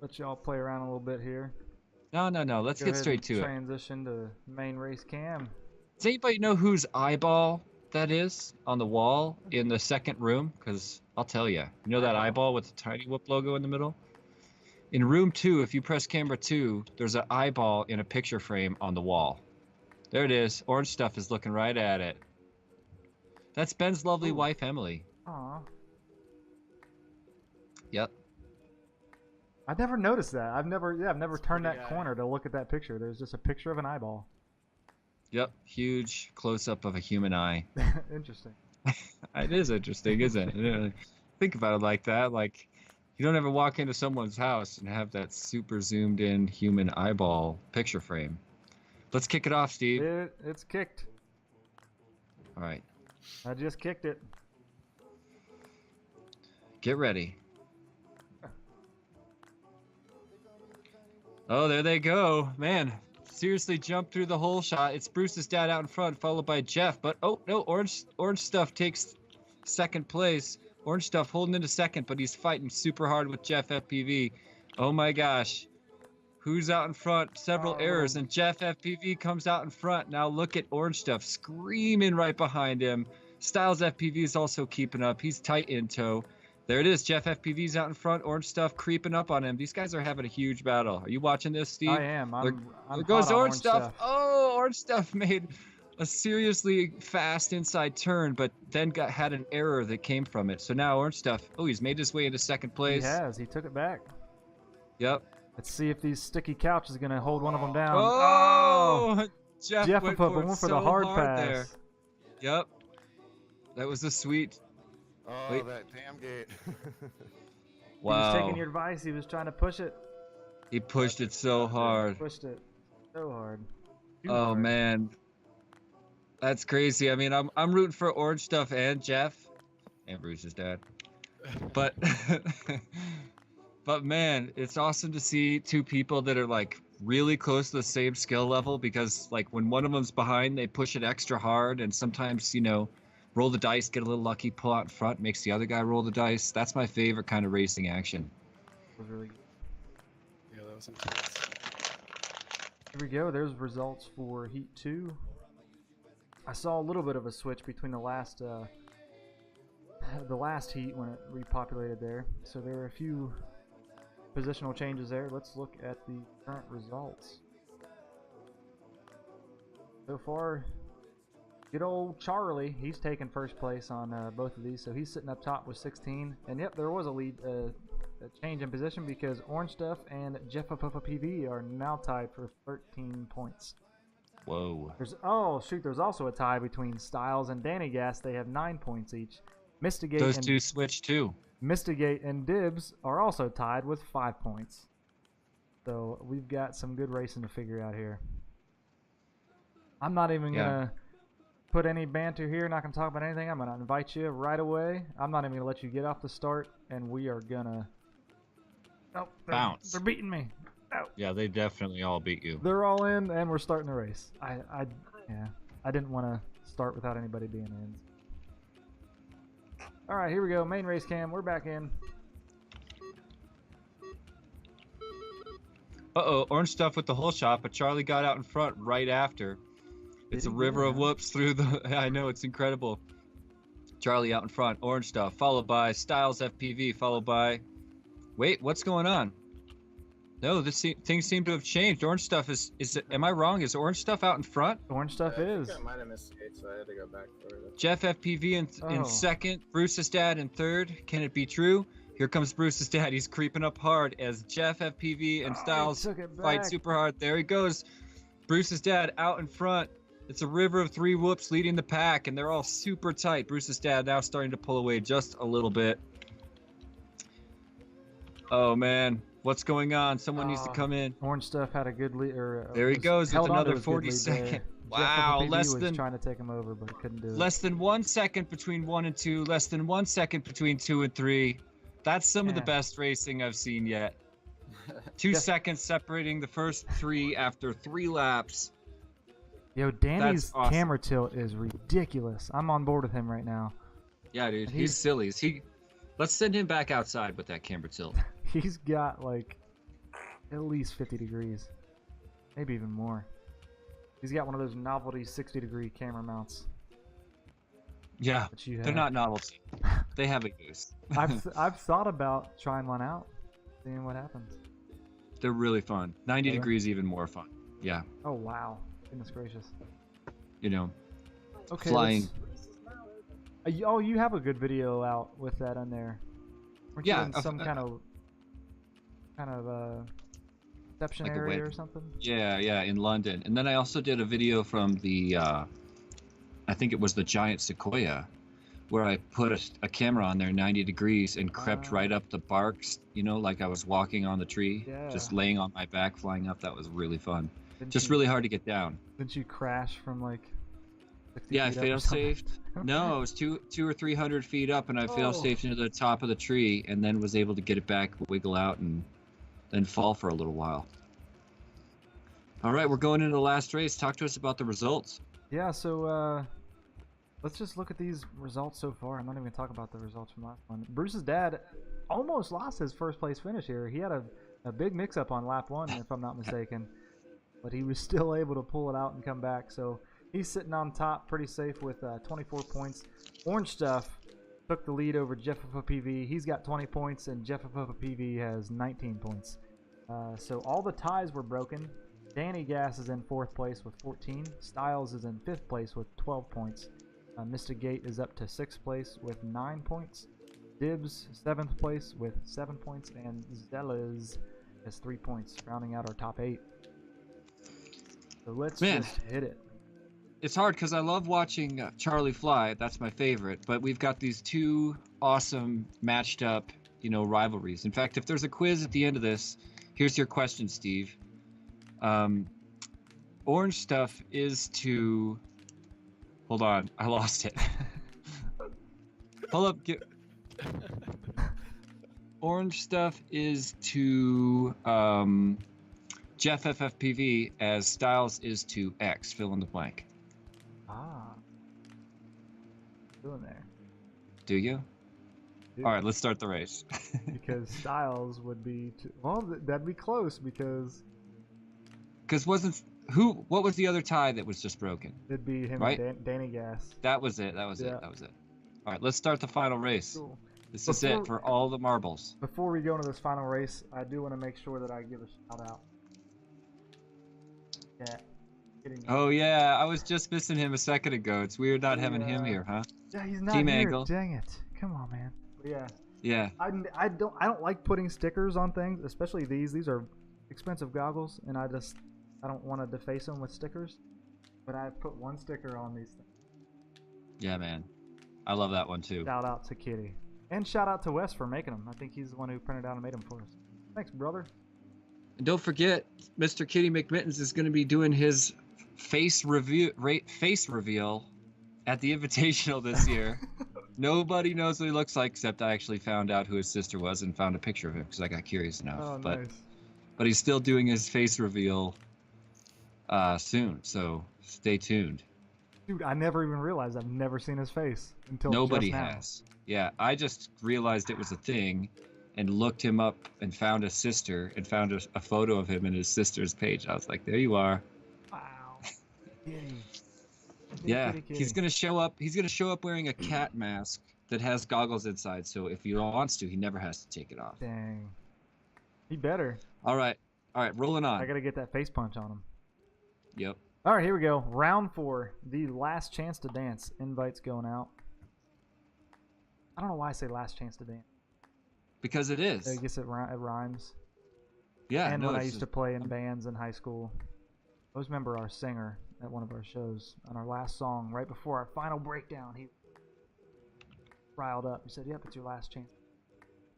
Let y'all play around a little bit here. No. Let's Go get ahead straight and to it. transition to main race cam. Does anybody know whose eyeball that is on the wall in the second room? Because I'll tell you. You know that eyeball with the Tiny Whoop logo in the middle? In room 2, if you press camera 2, there's an eyeball in a picture frame on the wall. There it is. Orange Stuff is looking right at it. That's Ben's lovely Ooh. wife, Emily. Aw. Yep. I've never noticed that. I've never turned pretty that eye. corner to look at that picture. There's just a picture of an eyeball. Yep. Huge close-up of a human eye. Interesting. It is interesting, isn't it? You know, think about it like that. Like, you don't ever walk into someone's house and have that super zoomed in human eyeball picture frame. Let's kick it off, Steve. It's kicked. All right. I just kicked it. Get ready. Oh, there they go. Man, seriously jumped through the whole shot. It's Bruce's dad out in front, followed by Jeff. But, oh, no, Orange Stuff takes second place. Orange Stuff holding into second, but he's fighting super hard with Jeff FPV. Oh, my gosh. Who's out in front? Several Oh. errors, and Jeff FPV comes out in front. Now look at Orange Stuff screaming right behind him. Styles FPV is also keeping up. He's tight in tow. There it is. Jeff FPV's out in front. Orange Stuff creeping up on him. These guys are having a huge battle. Are you watching this, Steve? I am. There I'm goes hot on Orange Stuff. Oh, Orange Stuff made a seriously fast inside turn, but then had an error that came from it. So now Orange Stuff, oh, he's made his way into second He place. has. He took it back. Yep. Let's see if these sticky couch is gonna hold one of them down. Oh, Jeff Jeff went put for it one for so the hard pass. there. Yep. That was a sweet. Oh, Wait. that damn gate. He was taking Wow. your advice. He was trying to push it. He pushed it so hard. Pushed it so hard. Too Oh hard. man. That's crazy. I mean, I'm rooting for Orange Stuff and Jeff and Bruce's dad. But but man, it's awesome to see two people that are like really close to the same skill level, because like when one of them's behind, they push it extra hard, and sometimes, you know, roll the dice, get a little lucky, pull out in front, makes the other guy roll the dice. That's my favorite kind of racing action. It was really good. Yeah, that was intense. Here we go. There's results for Heat 2. I saw a little bit of a switch between the last heat when it repopulated there. So there were a few positional changes there. Let's look at the current results. So far, good old Charlie, he's taken first place on both of these, so he's sitting up top with 16. And yep, there was a lead, a change in position because Orange Stuff and Jeff PV are now tied for 13 points. Whoa. There's also a tie between Styles and Danny Gas. They have 9 points each. Those two switch too. Mistigate and Dibs are also tied with 5 points. So we've got some good racing to figure out here. I'm not even gonna put any banter here. Not gonna talk about anything. I'm gonna invite you right away. I'm not even gonna let you get off the start, and we are gonna. Oh, bounce. They're beating me. Oh. Yeah, they definitely all beat you. They're all in, and we're starting the race. I didn't want to start without anybody being in. All right, here we go. Main race cam. We're back in. Uh-oh, Orange Stuff with the whole shot, but Charlie got out in front right after. It's a river of whoops through the... I know, it's incredible. Charlie out in front, Orange Stuff, followed by Styles FPV, followed by... Wait, what's going on? No, things seem to have changed. Orange Stuff is... Am I wrong? Is Orange Stuff out in front? Orange Stuff is. I might have missed it, so I had to go back for it. Jeff FPV in second, Bruce's dad in third. Can it be true? Here comes Bruce's dad. He's creeping up hard as Jeff FPV and Styles fight super hard. There he goes. Bruce's dad out in front. It's a river of 3 whoops leading the pack, and they're all super tight. Bruce's dad now starting to pull away just a little bit. Oh, man. What's going on? Someone needs to come in. Orange Stuff had a good lead. There he goes with another 40-second. Wow, was trying to take him over, but couldn't do it. Less than 1 second between 1 and 2. Less than 1 second between 2 and 3. That's some of the best racing I've seen yet. 2 seconds separating the first 3 after 3 laps. Yo, Danny's camera tilt is ridiculous. I'm on board with him right now. Yeah, dude, he's silly. Let's send him back outside with that camera tilt. He's got like at least 50 degrees, maybe even more. He's got one of those novelty 60-degree camera mounts. Yeah, they're not novelty. They have a use. I've thought about trying one out, seeing what happens. They're really fun. 90 degrees even more fun. Yeah. Oh wow, goodness gracious. You know, okay, flying. Oh, you have a good video out with that on there. Weren't you in some kind of reception like area or something? Yeah, in London. And then I also did a video from the, I think it was the giant sequoia, where I put a camera on there 90 degrees and crept right up the barks, you know, like I was walking on the tree, just laying on my back, flying up. That was really fun. Just really hard to get down. Didn't you crash from like 60 I feet fail-safed. No, it was 200 or 300 feet up, and I fail-safed into the top of the tree, and then was able to get it back, wiggle out, and then fall for a little while. All right, we're going into the last race. Talk to us about the results. Yeah, so let's just look at these results so far. I'm not even going to talk about the results from last one. Bruce's dad almost lost his first place finish here. He had a big mix-up on lap 1, if I'm not mistaken, but he was still able to pull it out and come back. So he's sitting on top pretty safe with 24 points. Orange Stuff took the lead over Jeff PV. He's got 20 points, and Jeff PV has 19 points. So all the ties were broken. Danny Gas is in 4th place with 14. Styles is in 5th place with 12 points. Mr. Gate is up to 6th place with 9 points. Dibs, 7th place with 7 points. And Zellas has 3 points, rounding out our top 8. So let's just hit it. It's hard because I love watching Charlie fly. That's my favorite. But we've got these 2 awesome matched up, you know, rivalries. In fact, if there's a quiz at the end of this, here's your question, Steve. Orange Stuff is to... Hold on, I lost it. Hold up. Orange Stuff is to Jeff FFPV as Styles is to X. Fill in the blank. Doing there. Do you? All right, let's start the race. Because Styles would be that'd be close because what was the other tie that was just broken? It'd be him and Danny Gas. That was it. All right, let's start the final race. Cool. This is it for all the marbles. Before we go into this final race, I do want to make sure that I give a shout out. Yeah. Oh yeah, I was just missing him a second ago. It's weird not having him here, huh? Yeah, he's not Team here. Angle. Dang it! Come on, man. But yeah, Yeah. I don't like putting stickers on things, especially these. These are expensive goggles, and I don't want to deface them with stickers. But I put one sticker on these things. Yeah, man. I love that one too. Shout out to Kitty. And shout out to Wes for making them. I think he's the one who printed out and made them for us. Thanks, brother. And don't forget, Mr. Kitty McMittens is going to be doing his face reveal at the Invitational this year. Nobody knows what he looks like, except I actually found out who his sister was and found a picture of him because I got curious enough. Oh, but, nice. But he's still doing his face reveal soon, so stay tuned. Dude, I never even realized. I've never seen his face until Nobody just now. has. Yeah, I just realized it was a thing and looked him up and found a sister and found a photo of him in his sister's page. I was like, there you are. Wow. Kitty. Yeah, Kitty. he's gonna show up. He's gonna show up wearing a cat mask that has goggles inside. So if he wants to, he never has to take it off. Dang. He better. All right, rolling on. I gotta get that face punch on him. Yep. All right, here we go. Round 4, the last chance to dance. Invites going out. I don't know why I say last chance to dance. Because it is. I guess it rhymes. Yeah. And no, when I it's used to play in bands in high school, I always remember our singer at one of our shows on our last song, right before our final breakdown, he riled up. He said, "Yep, it's your last chance."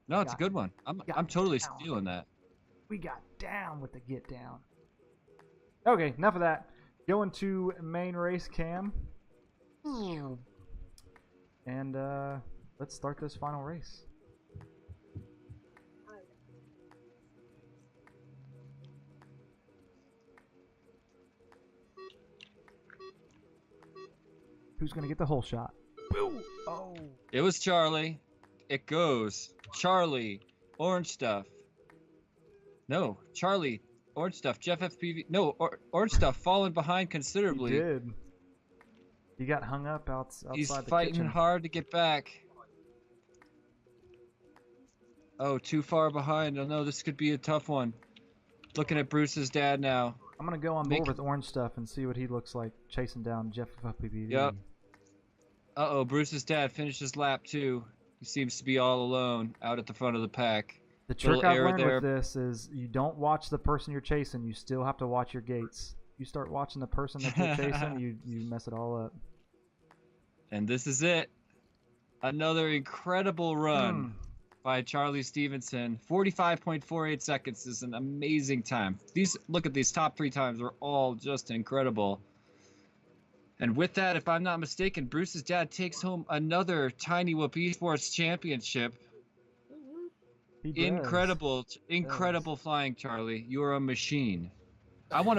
No, it's a good one. I'm totally stealing that. We got down with the get down. Okay, enough of that. Going to main race cam. And let's start this final race. Who's gonna get the whole shot? Boom! Oh. It was Charlie. It goes Charlie, orange stuff. No, Charlie, orange stuff. Jeff FPV. No, orange stuff falling behind considerably. He did. He got hung up outside He's the fighting kitchen. hard to get back. Oh, too far behind. Oh no, this could be a tough one. Looking at Bruce's dad now. I'm gonna go on board with orange stuff and see what he looks like chasing down Jeff FPV. Yep. Uh-oh, Bruce's dad finished his lap too. He seems to be all alone out at the front of the pack. The trick Little I've error learned there. with this is you don't watch the person you're chasing. You still have to watch your gates. You start watching the person that you're chasing, you mess it all up. And this is it. Another incredible run by Charlie Stevenson. 45.48 seconds is an amazing time. Look at these top 3 times are all just incredible. And with that, if I'm not mistaken, Bruce's dad takes home another Tiny Whoop Esports Championship. He does. Incredible flying, Charlie. You are a machine. I want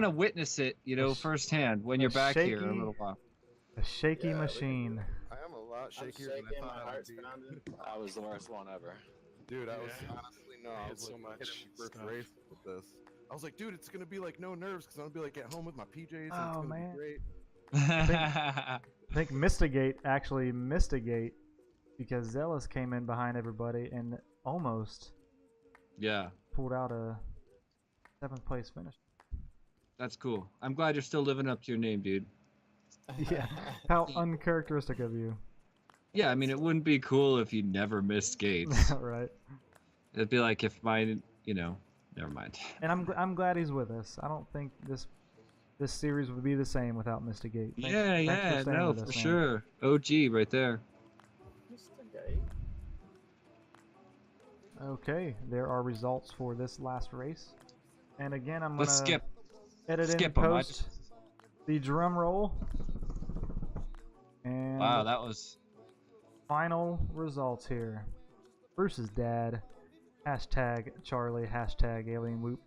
to witness it, firsthand when you're back here in a little while. A shaky machine. I am a lot shakier than I thought I would be. That was the worst one ever. Dude, I was Yeah. honestly no. I I had was so like, much hitting my first stuff. race with this. I was like, dude, it's gonna be like no nerves because I'm gonna be like at home with my PJs. And Oh, it's gonna man. be great. I think Mystigate actually missed a gate because Zealous came in behind everybody and almost Yeah, pulled out a 7th place finish. that's cool. I'm glad you're still living up to your name, dude. Yeah, how uncharacteristic of you. Yeah, I mean, it wouldn't be cool if you never missed gates. Right. It'd be like if mine, never mind. And I'm glad he's with us. I don't think this series would be the same without Mystigate. Yeah, staying no, with for us, man. sure. OG right there. Okay, there are results for this last race. And again, I'm Let's gonna skip. edit skip and 'em. post the drum roll. And Wow, that was. final results here. Bruce's dad. Hashtag Charlie. Hashtag Alien Whoop.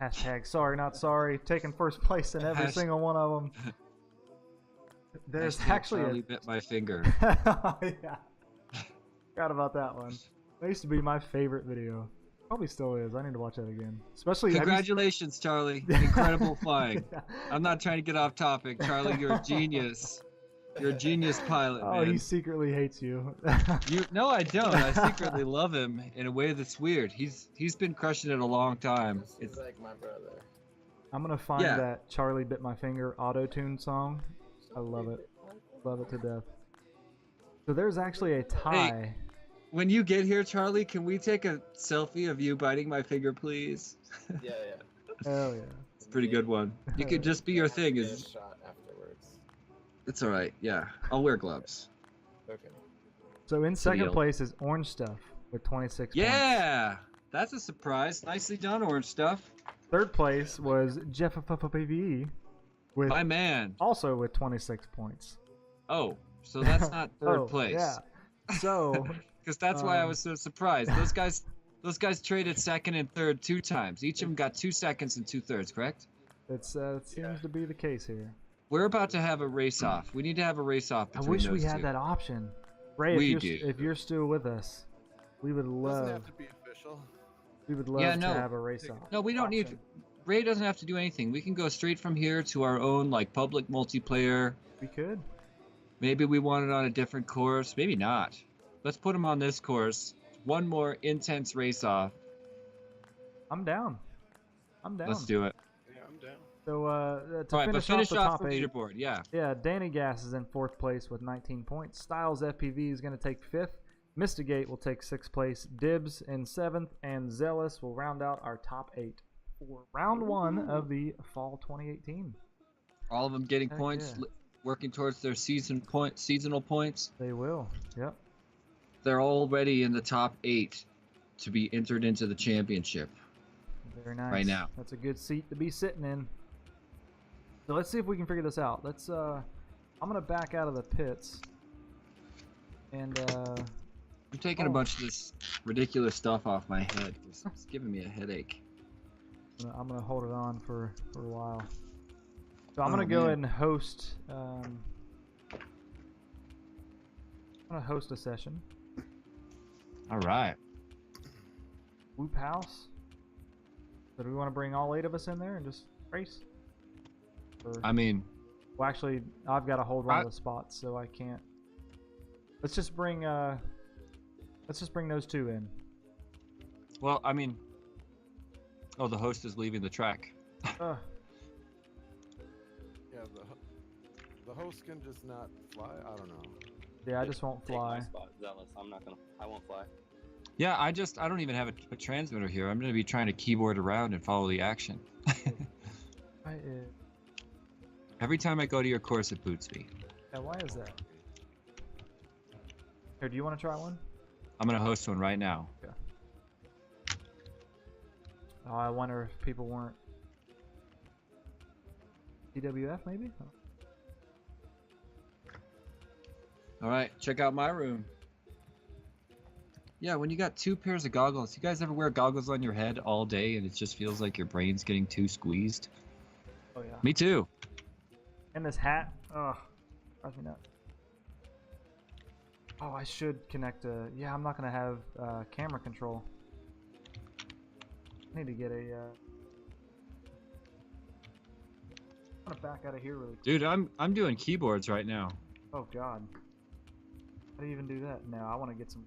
Hashtag sorry not sorry. Taking first place in every single one of them. There's Hashtag actually Charlie bit my finger. Oh, yeah. Forgot about that one. That used to be my favorite video. Probably still is. I need to watch that again. Especially Congratulations, Charlie. Incredible flying. I'm not trying to get off topic. Charlie, you're a genius. You're a genius pilot, Oh, man. he secretly hates you. No, I don't. I secretly love him in a way that's weird. He's been crushing it a long time. It's like my brother. I'm gonna find Yeah. that Charlie Bit My Finger auto-tune song. I love it. Love it to death. So there's actually a tie. When you get here, Charlie, can we take a selfie of you biting my finger, please? Yeah, yeah. Hell yeah. It's a pretty good one. You could just be your thing. Get a Is shot afterwards. it's all right. Yeah, I'll wear gloves. Okay. So in second deal. place is Orange Stuff with 26 points. Yeah, that's a surprise. Nicely done, Orange Stuff. Third place was Jeff PVE with My man. also with 26 points. Oh, so that's not third Oh, place. Yeah. So Because that's why I was so surprised. Those guys traded second and third 2 times. Each of them got 2 seconds and 2/3, correct? it seems to be the case here. We're about to have a race off. We need to have a race off I between wish those we had two. that option. Ray, We if do. you're still with us, we would Doesn't love have to be official. to no. have a race off. No, we don't need. Ray doesn't have to do anything. We can go straight from here to our own like public multiplayer. We could. Maybe we want it on a different course. Maybe not. Let's put them on this course. One more intense race off. I'm down. Let's do it. Yeah, I'm down. So to All right, but finish finish off off the the top 8, leaderboard. Yeah. yeah, Danny Gas is in 4th place with 19 points. Styles FPV is going to take 5th. Mystigate will take 6th place. Dibs in 7th, and Zealous will round out our top 8 for round 1 of the fall 2018. All of them getting Heck points, yeah. working towards their seasonal points. They will. Yep. They're already in the top 8 to be entered into the championship. Very nice. Right now. That's a good seat to be sitting in. So let's see if we can figure this out. Let's I'm gonna back out of the pits. And I'm taking a bunch of this ridiculous stuff off my head. It's giving me a headache. I'm gonna hold it on for a while. So I'm Oh, gonna go man. ahead and host I'm gonna host a session. All right. Whoop House. So do we want to bring all 8 of us in there and just race? Or, I mean, well, actually, I've got to hold one of the spots, so I can't. Let's just bring those 2 in. well, I mean. Oh, the host is leaving the track. Uh, Yeah, the host can just not fly. I don't know. yeah, I just won't Take my fly. spot, Zealous. I won't fly. Yeah, I don't even have a transmitter here. I'm going to be trying to keyboard around and follow the action. Every time I go to your course, it boots me. Yeah, why is that? Here, do you want to try one? I'm going to host one right now. Oh, I wonder if people weren't. TWF maybe? Oh. All right, check out my room. Yeah, when you got 2 pairs of goggles, you guys ever wear goggles on your head all day and it just feels like your brain's getting too squeezed? Oh yeah. Me too. And this hat. Ugh. Drives me nuts. Oh, I should connect a. Yeah, I'm not gonna have camera control. I need to get a. I'm gonna back out of here really quick. Dude, I'm doing keyboards right now. Oh God. How do you even do that? No, I want to get some.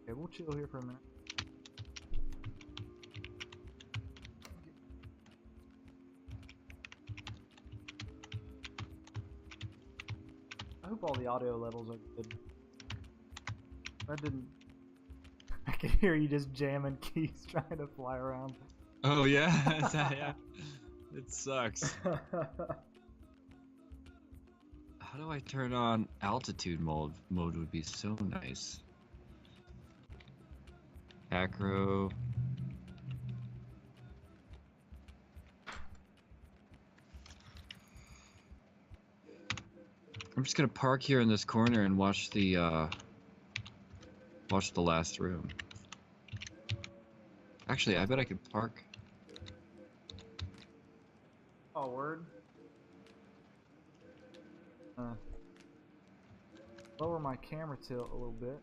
Okay, we'll chill here for a minute. I hope all the audio levels are good. That didn't. I can hear you just jamming keys trying to fly around. Oh yeah, yeah. It sucks. How do I turn on altitude mode? Mode would be so nice. Acro. I'm just gonna park here in this corner and watch the last room. Actually, I bet I could park. Oh, word. Lower my camera tilt a little bit.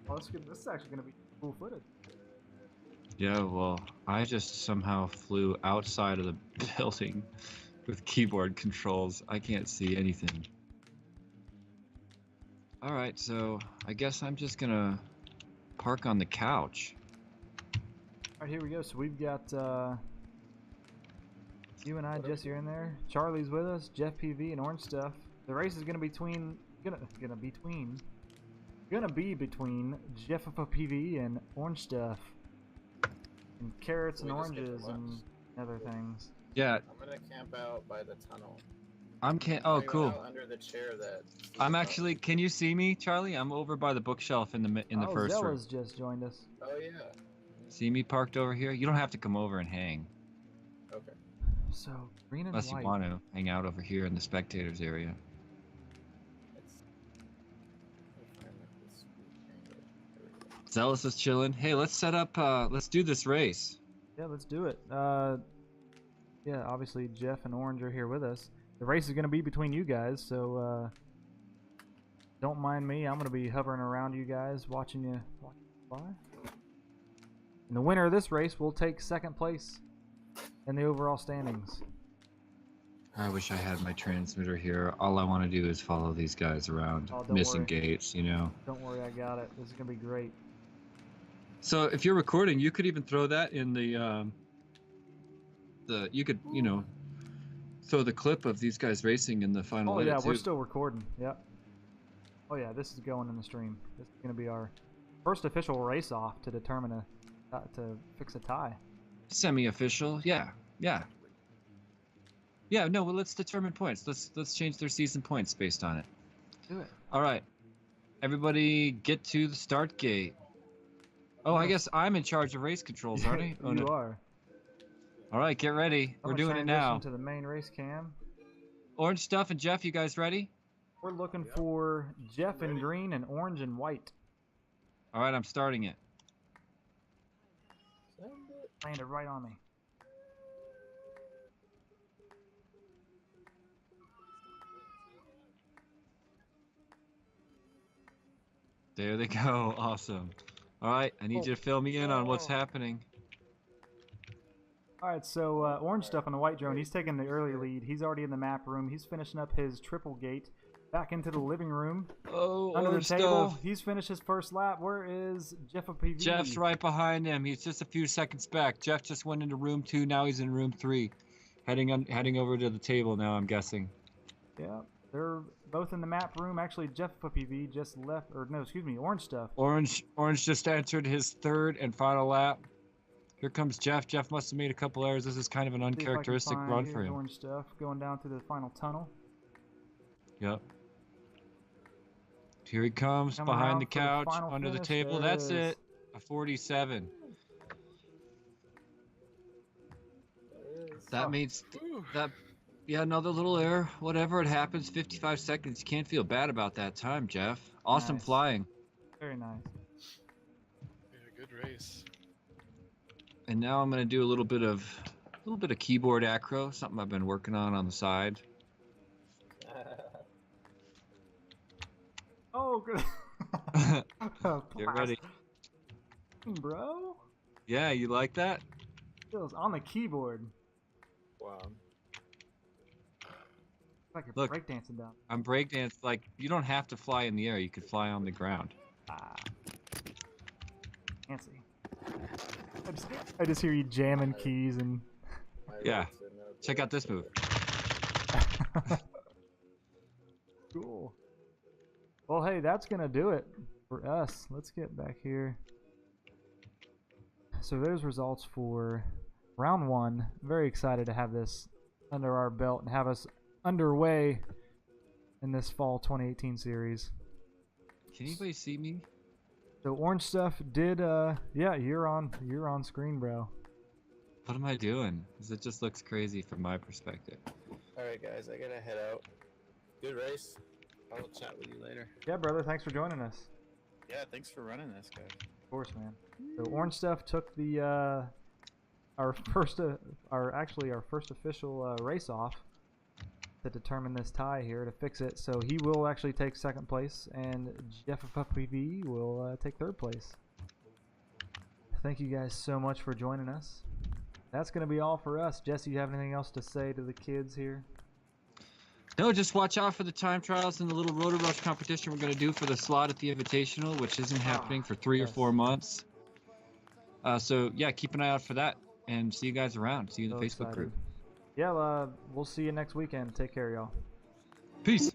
Oh, this is actually gonna be cool footage. Yeah, well, I just somehow flew outside of the building with keyboard controls. I can't see anything. Alright, so I guess I'm just gonna park on the couch. Alright, here we go. So we've got you and I, Jesse, are in there. Charlie's with us, Jeff PV, and Orange Stuff. The race is gonna be between Jeff PV and Orange Stuff. And carrots and oranges and other things. Yeah. I'm gonna camp out by the tunnel. Oh, cool. Out under the chair that. I'm actually. Can you see me, Charlie? I'm over by the bookshelf in the first row. Zella's just joined us. Oh yeah. See me parked over here? You don't have to come over and hang. Okay. So green and Unless white. you want to hang out over here in the spectators area. Zealous is chilling. Hey, let's set up. Let's do this race. Yeah, let's do it. Yeah, obviously Jeff and Orange are here with us. The race is going to be between you guys, so don't mind me. I'm going to be hovering around you guys, watching you fly. And the winner of this race will take second place in the overall standings. I wish I had my transmitter here. All I want to do is follow these guys around, Oh, don't missing worry. gates, you know. Don't worry, I got it. This is going to be great. So if you're recording, you could even throw that in the you could, you know, throw the clip of these guys racing in the final edit, yeah, we're too. still recording. Yep. Oh yeah, this is going in the stream. This is going to be our first official race-off to determine to fix a tie. Semi-official, yeah. Yeah, no, well, let's determine points. Let's change their season points based on it. Do it. All right. Everybody get to the start gate. Oh, I guess I'm in charge of race controls, aren't I? Oh, You no. are. All right, get ready. I'm We're gonna doing it now. transition to the main race cam. Orange Stuff and Jeff, you guys ready? We're looking for Jeff in green and Orange and white. All right, I'm starting it. Landed right on me. There they go. Awesome. All right, I need you to fill me in on what's happening. Alright, so Orange Stuff on the white drone, he's taking the early lead. He's already in the map room. He's finishing up his triple gate. Back into the living room. Oh, Under the Orange table. Stuff. He's finished his first lap. Where is Jeff of PV? Jeff's right behind him. He's just a few seconds back. Jeff just went into room 2. Now he's in room 3. Heading over to the table now, I'm guessing. Yeah, they're both in the map room. Actually, Jeff of PV just left, or no, excuse me, Orange Stuff. Orange just entered his third and final lap. Here comes Jeff. Jeff must have made a couple errors. This is kind of an See if I can uncharacteristic find- run here's for him. Orange Stuff going down through the final tunnel. Yep. Here he comes Coming behind around the for the couch, final under the finish. table. There it That's is. it. A 47. That means that. Yeah, another little error. Whatever, it happens. 55 seconds. You can't feel bad about that time, Jeff. Awesome Nice. flying. Very nice. Yeah, good race. And now I'm gonna do a little bit of keyboard acro, something I've been working on the side. Oh, good. Get ready. Bro. Yeah, you like that? Feels on the keyboard. Wow. Like you're Look. breakdancing down. I'm breakdance. Like, you don't have to fly in the air. You could fly on the ground. Ah. Fancy. I just hear you jamming keys and. Yeah. Check out this move. Cool. Well, hey, that's gonna do it for us. Let's get back here. So there's results for round 1. Very excited to have this under our belt and have us underway in this fall 2018 series. Can anybody see me? So Orange Stuff did yeah, you're on screen, bro. What am I doing? Because it just looks crazy from my perspective. Alright guys, I gotta head out. Good race. I'll chat with you later. Yeah, brother, thanks for joining us. Yeah, thanks for running this, guy. Of course, man. So Orange Stuff took the our first official race off to determine this tie here, to fix it. So he will actually take second place, and Jeff of PV will take third place. Thank you guys so much for joining us. That's going to be all for us. Jesse, you have anything else to say to the kids here? No, just watch out for the time trials and the little Rotor Rush competition we're going to do for the slot at the Invitational, which isn't happening for 3 or 4 months. So, yeah, keep an eye out for that, and see you guys around. See you in the Facebook excited. group. Yeah, we'll see you next weekend. Take care, y'all. Peace.